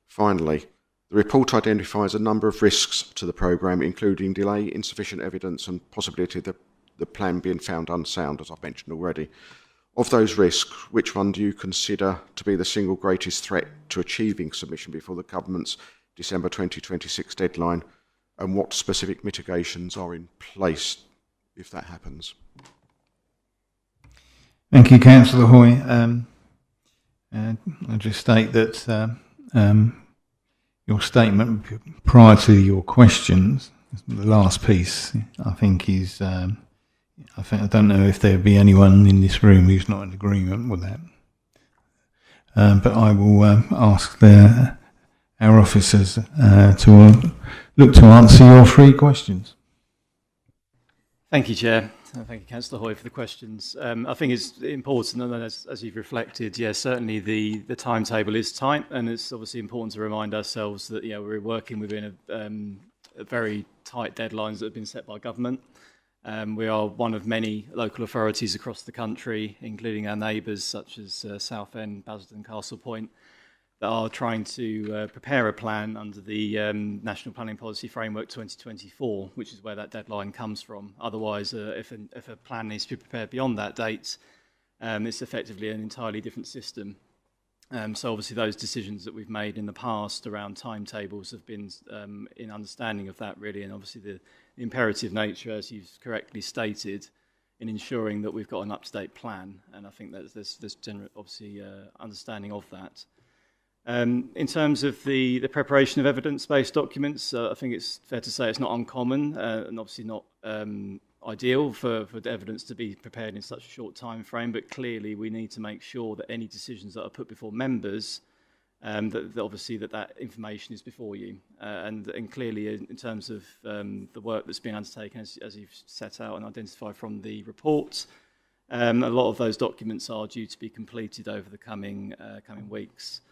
Finally, the report identifies a number of risks to the programme, including delay, insufficient evidence and possibility of the plan being found unsound, as I've mentioned already. Of those risks, which one do you consider to be the single greatest threat to achieving submission before the government's December 2026 deadline, and what specific mitigations are in place if that happens? Thank you, Councillor Hoy. I'll just state that your statement prior to your questions, the last piece, I think is... I don't know if there'd be anyone in this room who's not in agreement with that. But I will ask our officers to look to answer your 3 questions. Thank you, Chair. Thank you, Councillor Hoy, for the questions. I think it's important, and as you've reflected, certainly the timetable is tight, and it's obviously important to remind ourselves that we're working within a very tight deadlines that have been set by government. We are one of many local authorities across the country, including our neighbours such as Southend, Basildon, Castle Point, that are trying to prepare a plan under the National Planning Policy Framework 2024, which is where that deadline comes from. Otherwise, if a plan needs to be prepared beyond that date, it's effectively an entirely different system. So obviously those decisions that we've made in the past around timetables have been in understanding of that, really, and obviously the imperative nature, as you've correctly stated, in ensuring that we've got an up-to-date plan, and I think that there's general, obviously, understanding of that. In terms of the preparation of evidence-based documents, I think it's fair to say it's not uncommon and obviously not ideal for the evidence to be prepared in such a short time frame, but clearly we need to make sure that any decisions that are put before members, that obviously that information is before you. And clearly in terms of the work that's been undertaken, as you've set out and identified from the report, a lot of those documents are due to be completed over the coming weeks.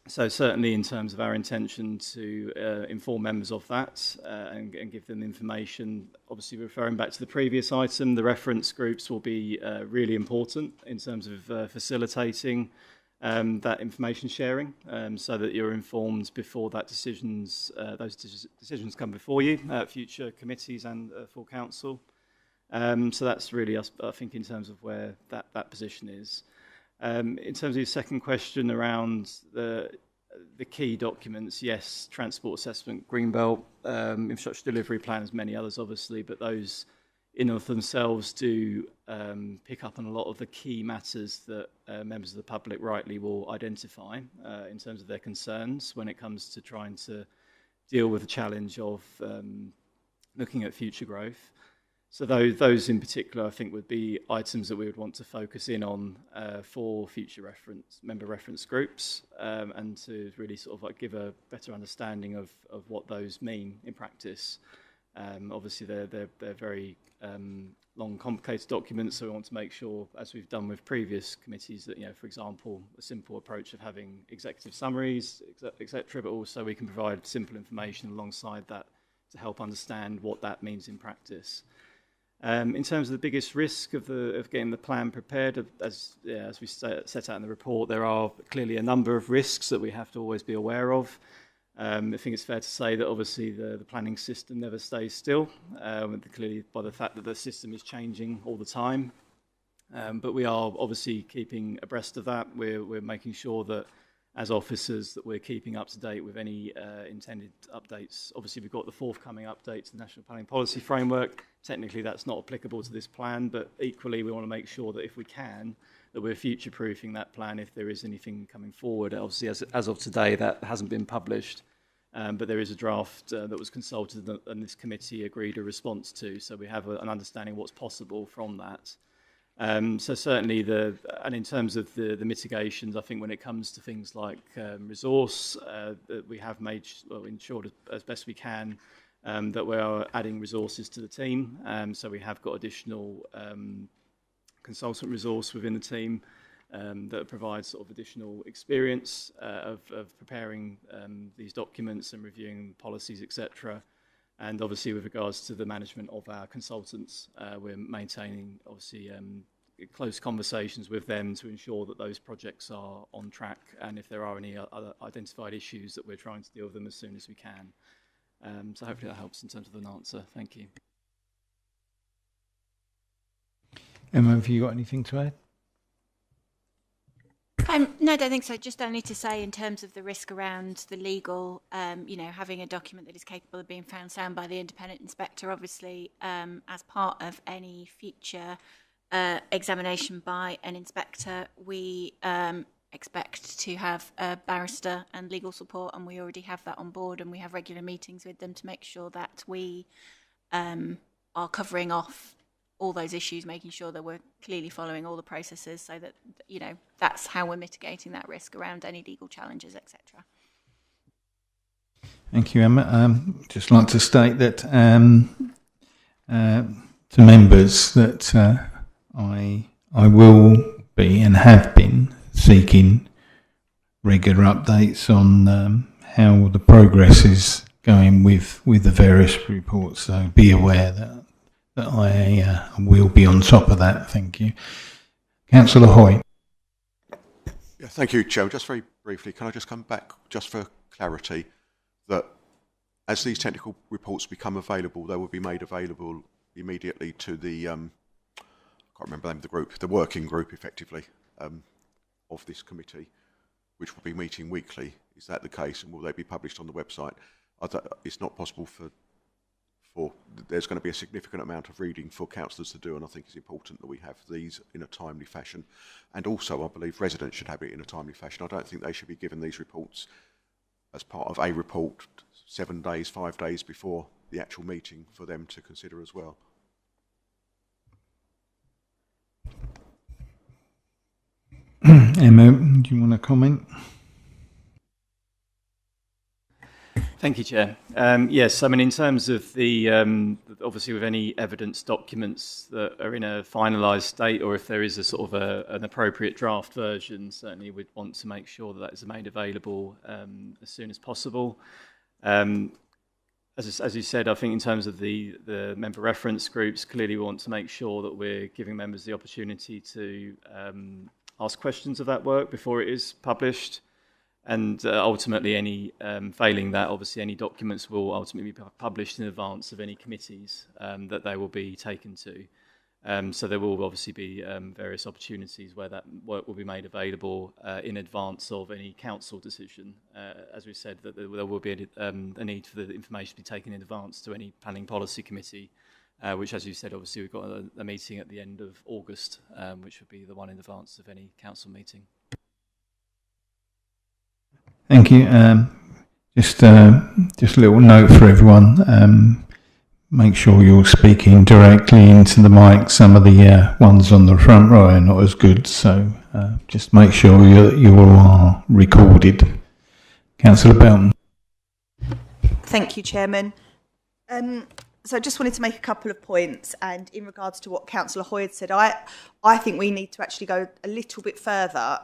So certainly in terms of our intention to inform members of that and give them information, obviously referring back to the previous item, the reference groups will be really important in terms of facilitating that information sharing, so that you're informed before that those decisions come before you, future committees and full council. So that's really, I think, in terms of where that position is. In terms of your second question around the key documents, yes, transport assessment, Greenbelt, infrastructure delivery plan, as many others obviously, but those in of themselves do pick up on a lot of the key matters that members of the public rightly will identify in terms of their concerns when it comes to trying to deal with the challenge of looking at future growth. So those in particular, I think, would be items that we would want to focus in on for future member reference groups, and to really sort of like give a better understanding of what those mean in practice. Obviously, they're very long, complicated documents, so we want to make sure, as we've done with previous committees, that, for example, a simple approach of having executive summaries, etc., but also we can provide simple information alongside that to help understand what that means in practice. In terms of the biggest risk of getting the plan prepared, as we set out in the report, there are clearly a number of risks that we have to always be aware of. I think it's fair to say that obviously the planning system never stays still, clearly by the fact that the system is changing all the time. But we are obviously keeping abreast of that. We're making sure that as officers that we're keeping up to date with any intended updates. Obviously, we've got the forthcoming update to the National Planning Policy Framework. Technically, that's not applicable to this plan, but equally, we want to make sure that if we can, that we're future-proofing that plan if there is anything coming forward. Obviously, as of today, that hasn't been published, but there is a draft that was consulted and this committee agreed a response to, so we have an understanding of what's possible from that. So certainly, and in terms of the mitigations, I think when it comes to things like resource, we have ensured as best we can that we are adding resources to the team. So we have got additional consultant resource within the team that provides sort of additional experience of preparing these documents and reviewing policies, etc. And obviously, with regards to the management of our consultants, we're maintaining obviously close conversations with them to ensure that those projects are on track, and if there are any other identified issues, that we're trying to deal with them as soon as we can. So hopefully that helps in terms of an answer. Thank you. Emma, have you got anything to add? No, I don't think so. Just only to say, in terms of the risk around the legal, having a document that is capable of being found sound by the independent inspector, obviously, as part of any future examination by an inspector, we expect to have a barrister and legal support, and we already have that on board, and we have regular meetings with them to make sure that we are covering off all those issues, making sure that we're clearly following all the processes, so that, that's how we're mitigating that risk around any legal challenges, etc. Thank you, Emma. Just like to state that to members that I will be and have been seeking regular updates on how the progress is going with the various reports. So be aware that I will be on top of that. Thank you. Councillor Hoy. Yeah, thank you, Chair. Just very briefly, can I just come back just for clarity that as these technical reports become available, they will be made available immediately to the, I can't remember the name of the group, the working group effectively of this committee, which will be meeting weekly. Is that the case, and will they be published on the website? It's not possible for there's going to be a significant amount of reading for councillors to do, and I think it's important that we have these in a timely fashion. And also, I believe residents should have it in a timely fashion. I don't think they should be given these reports as part of a report 7 days, 5 days before the actual meeting for them to consider as well. Emma, do you want to comment? Thank you, Chair. Yes, I mean, in terms of the, obviously with any evidence documents that are in a finalised state, or if there is a sort of an appropriate draft version, certainly we'd want to make sure that is made available as soon as possible. As you said, I think in terms of the member reference groups, clearly we want to make sure that we're giving members the opportunity to ask questions of that work before it is published. And ultimately, any failing that, obviously, any documents will ultimately be published in advance of any committees that they will be taken to. So there will obviously be various opportunities where that work will be made available in advance of any council decision. As we said, that there will be a need for the information to be taken in advance to any planning policy committee, which, as you said, obviously we've got a meeting at the end of August, which would be the one in advance of any council meeting. Thank you. Just a little note for everyone. Make sure you're speaking directly into the mic. Some of the ones on the front row are not as good, so just make sure you are recorded. Councillor Belton. Thank you, Chairman. So I just wanted to make a couple of points, and in regards to what Councillor Hoy had said, I think we need to actually go a little bit further.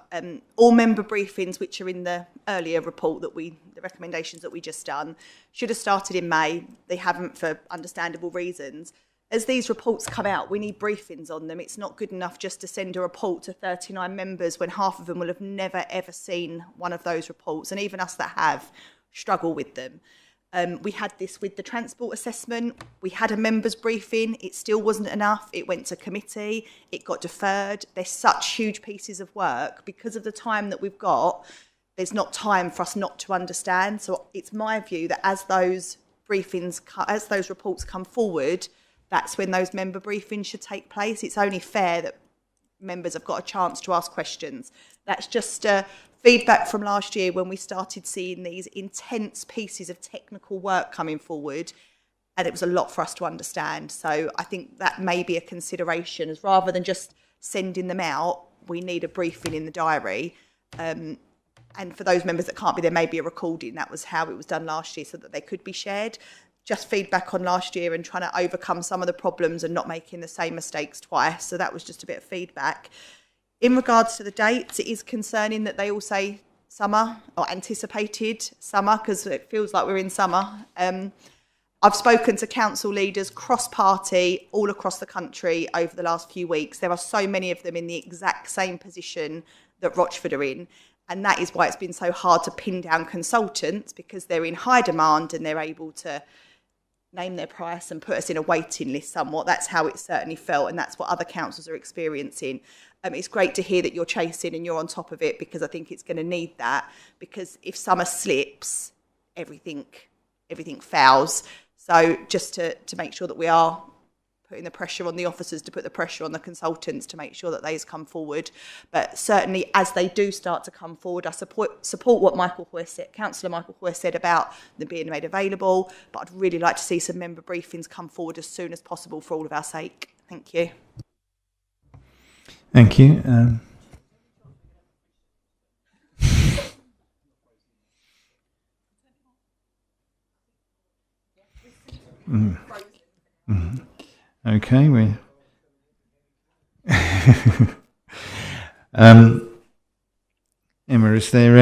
All member briefings, which are in the earlier report the recommendations that we just done, should have started in May. They haven't for understandable reasons. As these reports come out, we need briefings on them. It's not good enough just to send a report to 39 members when half of them will have never, ever seen one of those reports, and even us that have struggle with them. We had this with the transport assessment. We had a members briefing. It still wasn't enough. It went to committee. It got deferred. They're such huge pieces of work. Because of the time that we've got, there's not time for us not to understand. So it's my view that as those briefings, as those reports come forward, that's when those member briefings should take place. It's only fair that members have got a chance to ask questions. That's just feedback from last year when we started seeing these intense pieces of technical work coming forward, and it was a lot for us to understand. So I think that may be a consideration, as rather than just sending them out, we need a briefing in the diary. And for those members that can't be there, maybe a recording. That was how it was done last year, so that they could be shared. just feedback on last year and trying to overcome some of the problems and not making the same mistakes twice. So that was just a bit of feedback. In regards to the dates, it is concerning that they all say summer or anticipated summer, because it feels like we're in summer. I've spoken to council leaders cross-party all across the country over the last few weeks. There are so many of them in the exact same position that Rochford are in, and that is why it's been so hard to pin down consultants, because they're in high demand and they're able to name their price and put us in a waiting list somewhat. That's how it certainly felt, and that's what other councils are experiencing. It's great to hear that you're chasing and you're on top of it, because I think it's going to need that, because if summer slips, everything fails. So just to make sure that we are putting the pressure on the officers, to put the pressure on the consultants to make sure that they's come forward. But certainly as they do start to come forward, I support what Councillor Michael Hoy said about them being made available, but I'd really like to see some member briefings come forward as soon as possible for all of our sake. Thank you. Thank you. Okay, we. Emma, is there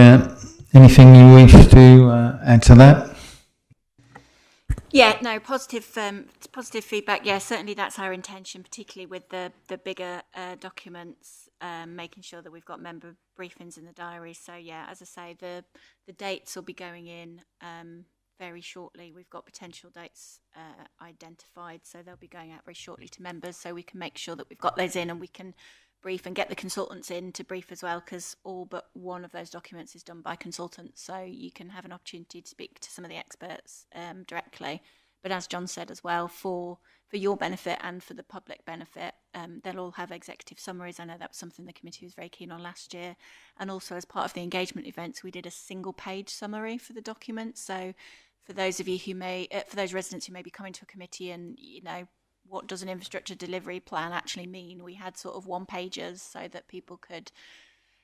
anything you wish to add to that? Yeah, no, positive feedback. Yeah, certainly that's our intention, particularly with the bigger documents, making sure that we've got member briefings in the diary. So yeah, as I say, the dates will be going in very shortly. We've got potential dates identified, so they'll be going out very shortly to members, so we can make sure that we've got those in and we can brief and get the consultants in to brief as well, because all but one of those documents is done by consultants, so you can have an opportunity to speak to some of the experts directly. But as John said as well, for your benefit and for the public benefit, they'll all have executive summaries. I know that was something the committee was very keen on last year, and also as part of the engagement events we did a single page summary for the document. So for those of you for those residents who may be coming to a committee and, you know, what does an infrastructure delivery plan actually mean? We had sort of one pagers so that people could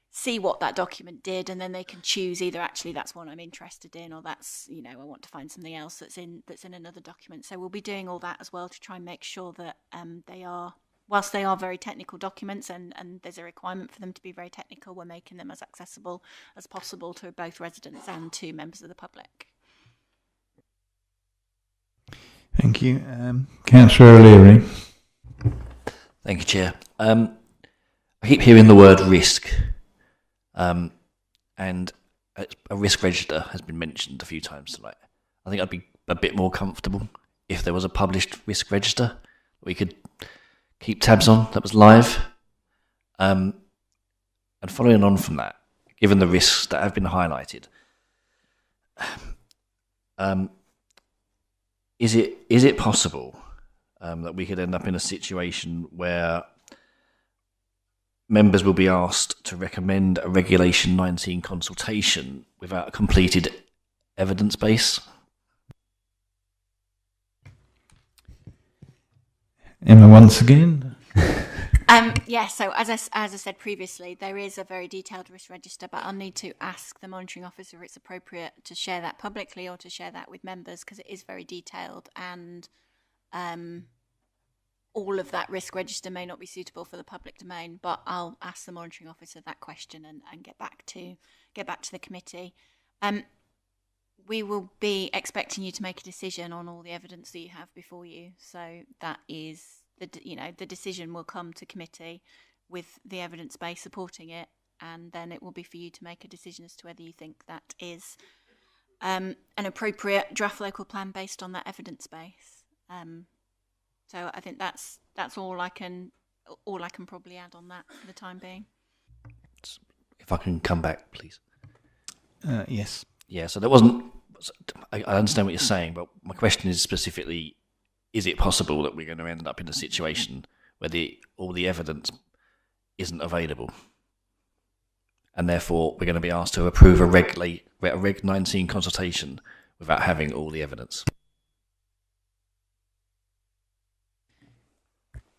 see what that document did, and then they can choose either actually that's one I'm interested in, or that's, you know, I want to find something else that's in another document. So we'll be doing all that as well to try and make sure that whilst they are very technical documents and there's a requirement for them to be very technical, we're making them as accessible as possible to both residents and to members of the public. Thank you. Councillor O'Leary. Thank you, Chair. I keep hearing the word risk, and a risk register has been mentioned a few times tonight. I think I'd be a bit more comfortable if there was a published risk register that we could keep tabs on, that was live. And following on from that, given the risks that have been highlighted, is it possible that we could end up in a situation where members will be asked to recommend a Regulation 19 consultation without a completed evidence base? Emma, once again. Yeah, so as I said previously, there is a very detailed risk register, but I'll need to ask the monitoring officer if it's appropriate to share that publicly or to share that with members, because it is very detailed, and all of that risk register may not be suitable for the public domain. But I'll ask the monitoring officer that question and get back to the committee. We will be expecting you to make a decision on all the evidence that you have before you. So that is the decision will come to committee with the evidence base supporting it, and then it will be for you to make a decision as to whether you think that is an appropriate draft local plan based on that evidence base. So I think that's all I can probably add on that for the time being. If I can come back, please. Yes. Yeah, so there wasn't. I understand what you're saying, but my question is specifically: is it possible that we're going to end up in a situation where all the evidence isn't available, and therefore we're going to be asked to approve a Reg 19 consultation without having all the evidence?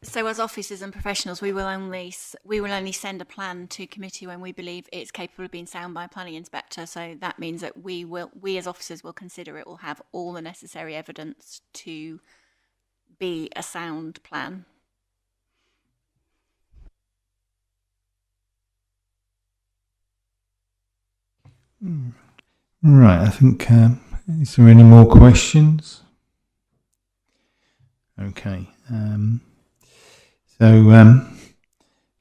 So as officers and professionals, we will only send a plan to committee when we believe it's capable of being sound by a planning inspector. So that means that we as officers will consider it will have all the necessary evidence to be a sound plan. Right, I think, is there any more questions? Okay.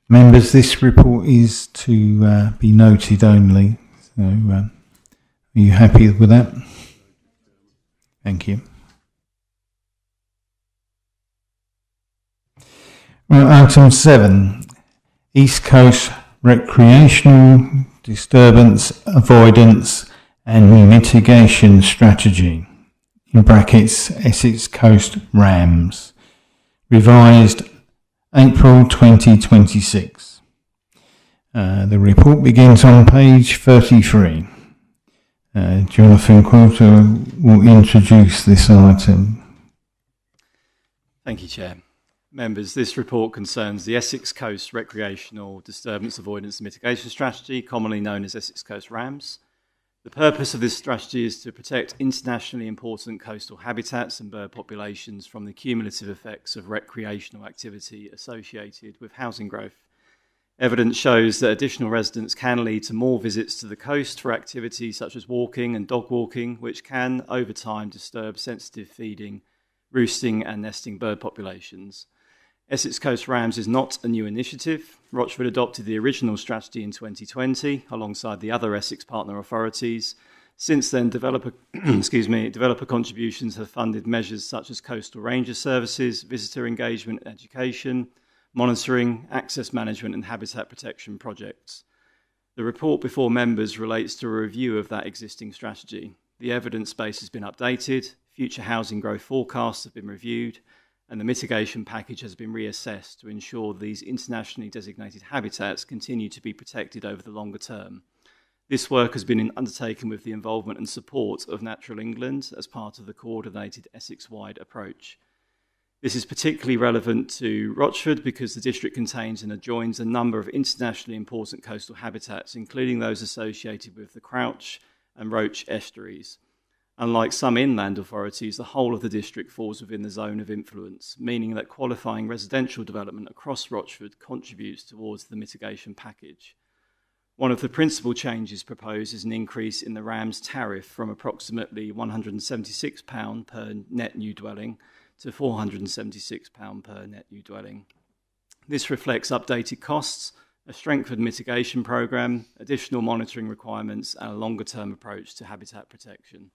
Members, this report is to be noted only. So, are you happy with that? Thank you. Well, item 7, East Coast Recreational Disturbance Avoidance and Mitigation Strategy, in brackets Essex Coast RAMS, revised April 2026. The report begins on page 33. Jonathan Quilter will introduce this item. Thank you, Chair. Members, this report concerns the Essex Coast Recreational Disturbance Avoidance and Mitigation Strategy, commonly known as Essex Coast RAMS. The purpose of this strategy is to protect internationally important coastal habitats and bird populations from the cumulative effects of recreational activity associated with housing growth. Evidence shows that additional residents can lead to more visits to the coast for activities such as walking and dog walking, which can, over time, disturb sensitive feeding, roosting and nesting bird populations. Essex Coast RAMS is not a new initiative. Rochford adopted the original strategy in 2020 alongside the other Essex partner authorities. Since then, developer contributions have funded measures such as coastal ranger services, visitor engagement, education, monitoring, access management and habitat protection projects. The report before members relates to a review of that existing strategy. The evidence base has been updated, future housing growth forecasts have been reviewed, and the mitigation package has been reassessed to ensure these internationally designated habitats continue to be protected over the longer term. This work has been undertaken with the involvement and support of Natural England as part of the coordinated Essex-wide approach. This is particularly relevant to Rochford because the district contains and adjoins a number of internationally important coastal habitats, including those associated with the Crouch and Roach estuaries. Unlike some inland authorities, the whole of the district falls within the zone of influence, meaning that qualifying residential development across Rochford contributes towards the mitigation package. One of the principal changes proposed is an increase in the RAMS tariff from approximately £176 per net new dwelling to £476 per net new dwelling. This reflects updated costs, a strengthened mitigation programme, additional monitoring requirements and a longer-term approach to habitat protection.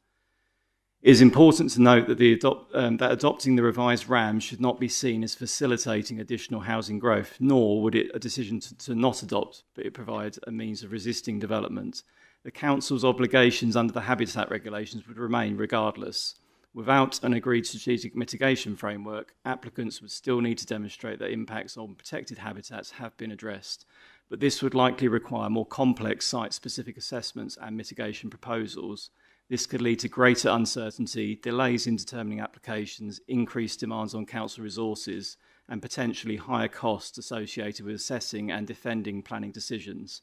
It is important to note that adopting the revised RAMS should not be seen as facilitating additional housing growth, nor would a decision to not adopt, but it provides a means of resisting development. The Council's obligations under the habitat regulations would remain regardless. Without an agreed strategic mitigation framework, applicants would still need to demonstrate that impacts on protected habitats have been addressed, but this would likely require more complex site-specific assessments and mitigation proposals. This could lead to greater uncertainty, delays in determining applications, increased demands on council resources, and potentially higher costs associated with assessing and defending planning decisions.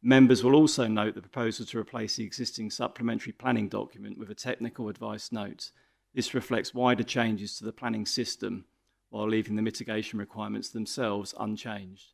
Members will also note the proposal to replace the existing supplementary planning document with a technical advice note. This reflects wider changes to the planning system, while leaving the mitigation requirements themselves unchanged.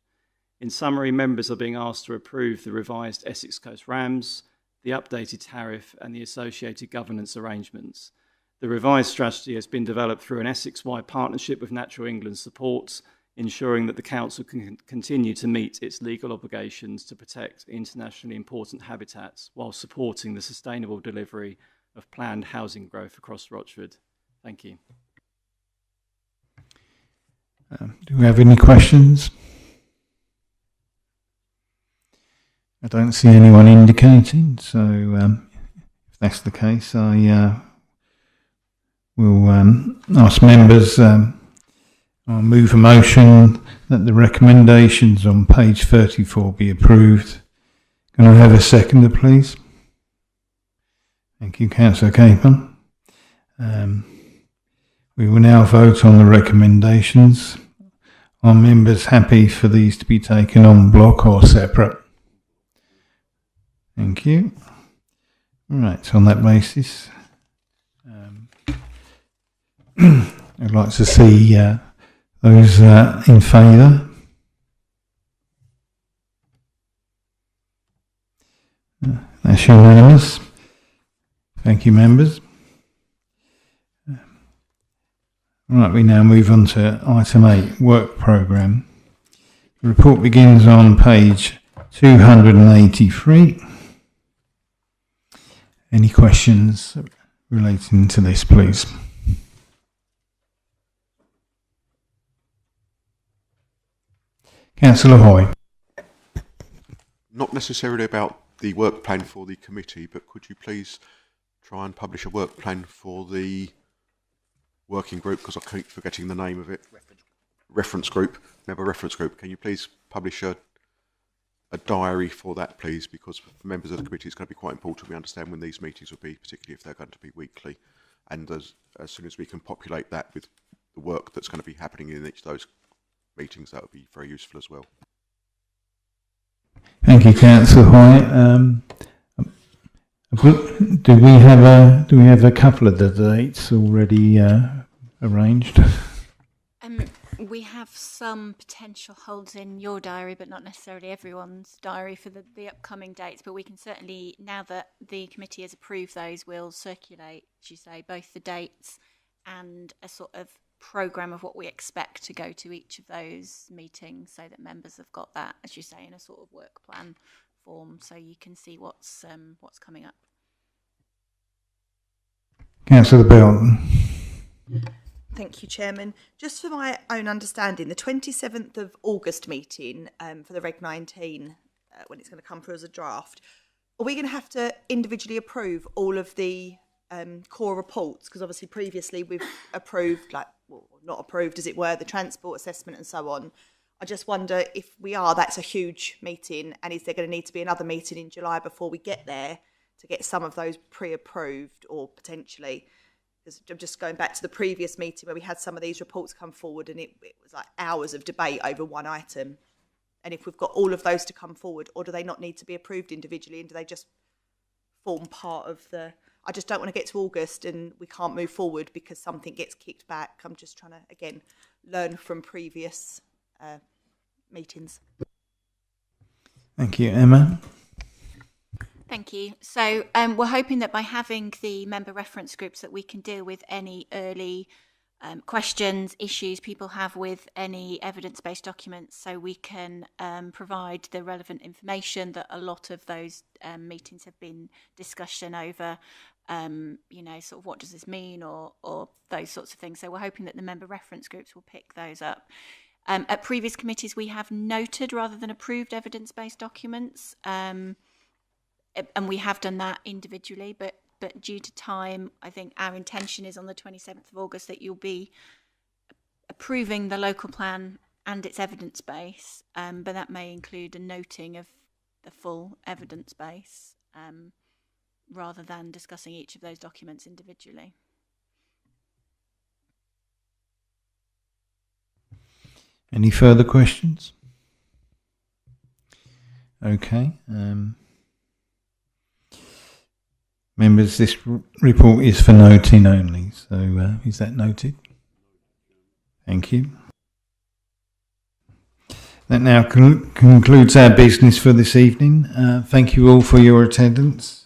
In summary, members are being asked to approve the revised Essex Coast RAMS, the updated tariff and the associated governance arrangements. The revised strategy has been developed through an Essex-wide partnership with Natural England's support, ensuring that the Council can continue to meet its legal obligations to protect internationally important habitats while supporting the sustainable delivery of planned housing growth across Rochford. Thank you. Do we have any questions? I don't see anyone indicating, so if that's the case, I will ask members, I'll move a motion that the recommendations on page 34 be approved. Can I have a seconder, please? Thank you, Councillor Capon. We will now vote on the recommendations. Are members happy for these to be taken on block or separate? Thank you. Right, on that basis, I'd like to see those in favour. That's unanimous. Thank you, members. Right, we now move on to item 8, work programme. The report begins on page 283. Any questions relating to this, please? Councillor Hoy. Not necessarily about the work plan for the committee, but could you please try and publish a work plan for the working group, because I keep forgetting the name of it. Reference group. Member reference group. Can you please publish a diary for that, please? Because for members of the committee, it's going to be quite important we understand when these meetings will be, particularly if they're going to be weekly. And as soon as we can populate that with the work that's going to be happening in each of those meetings, that would be very useful as well. Thank you, Councillor Hoy. Do we have a couple of the dates already arranged? We have some potential holds in your diary, but not necessarily everyone's diary for the upcoming dates. But we can certainly, now that the committee has approved those, we'll circulate, as you say, both the dates and a sort of programme of what we expect to go to each of those meetings, so that members have got that, as you say, in a sort of work plan form, so you can see what's coming up. Councillor Belton. Thank you, Chairman. Just for my own understanding, the 27th of August meeting for the Reg 19, when it's going to come through as a draft, are we going to have to individually approve all of the core reports? Because obviously previously we've approved, not approved as it were, the transport assessment and so on. I just wonder if we are, that's a huge meeting, and is there going to need to be another meeting in July before we get there to get some of those pre-approved, or potentially? Because I'm just going back to the previous meeting where we had some of these reports come forward, and it was like hours of debate over one item. And if we've got all of those to come forward, or do they not need to be approved individually, and do they just form part of the... I just don't want to get to August and we can't move forward because something gets kicked back. I'm just trying to, again, learn from previous meetings. Thank you. Emma? Thank you. So we're hoping that by having the member reference groups that we can deal with any early questions, issues people have with any evidence-based documents, so we can provide the relevant information that a lot of those meetings have been discussion over, sort of what does this mean, or those sorts of things. So we're hoping that the member reference groups will pick those up. At previous committees, we have noted rather than approved evidence-based documents, and we have done that individually, but due to time, I think our intention is on the 27th of August that you'll be approving the local plan and its evidence base, but that may include a noting of the full evidence base rather than discussing each of those documents individually. Any further questions? Okay. Members, this report is for noting only, so is that noted? Thank you. That now concludes our business for this evening. Thank you all for your attendance.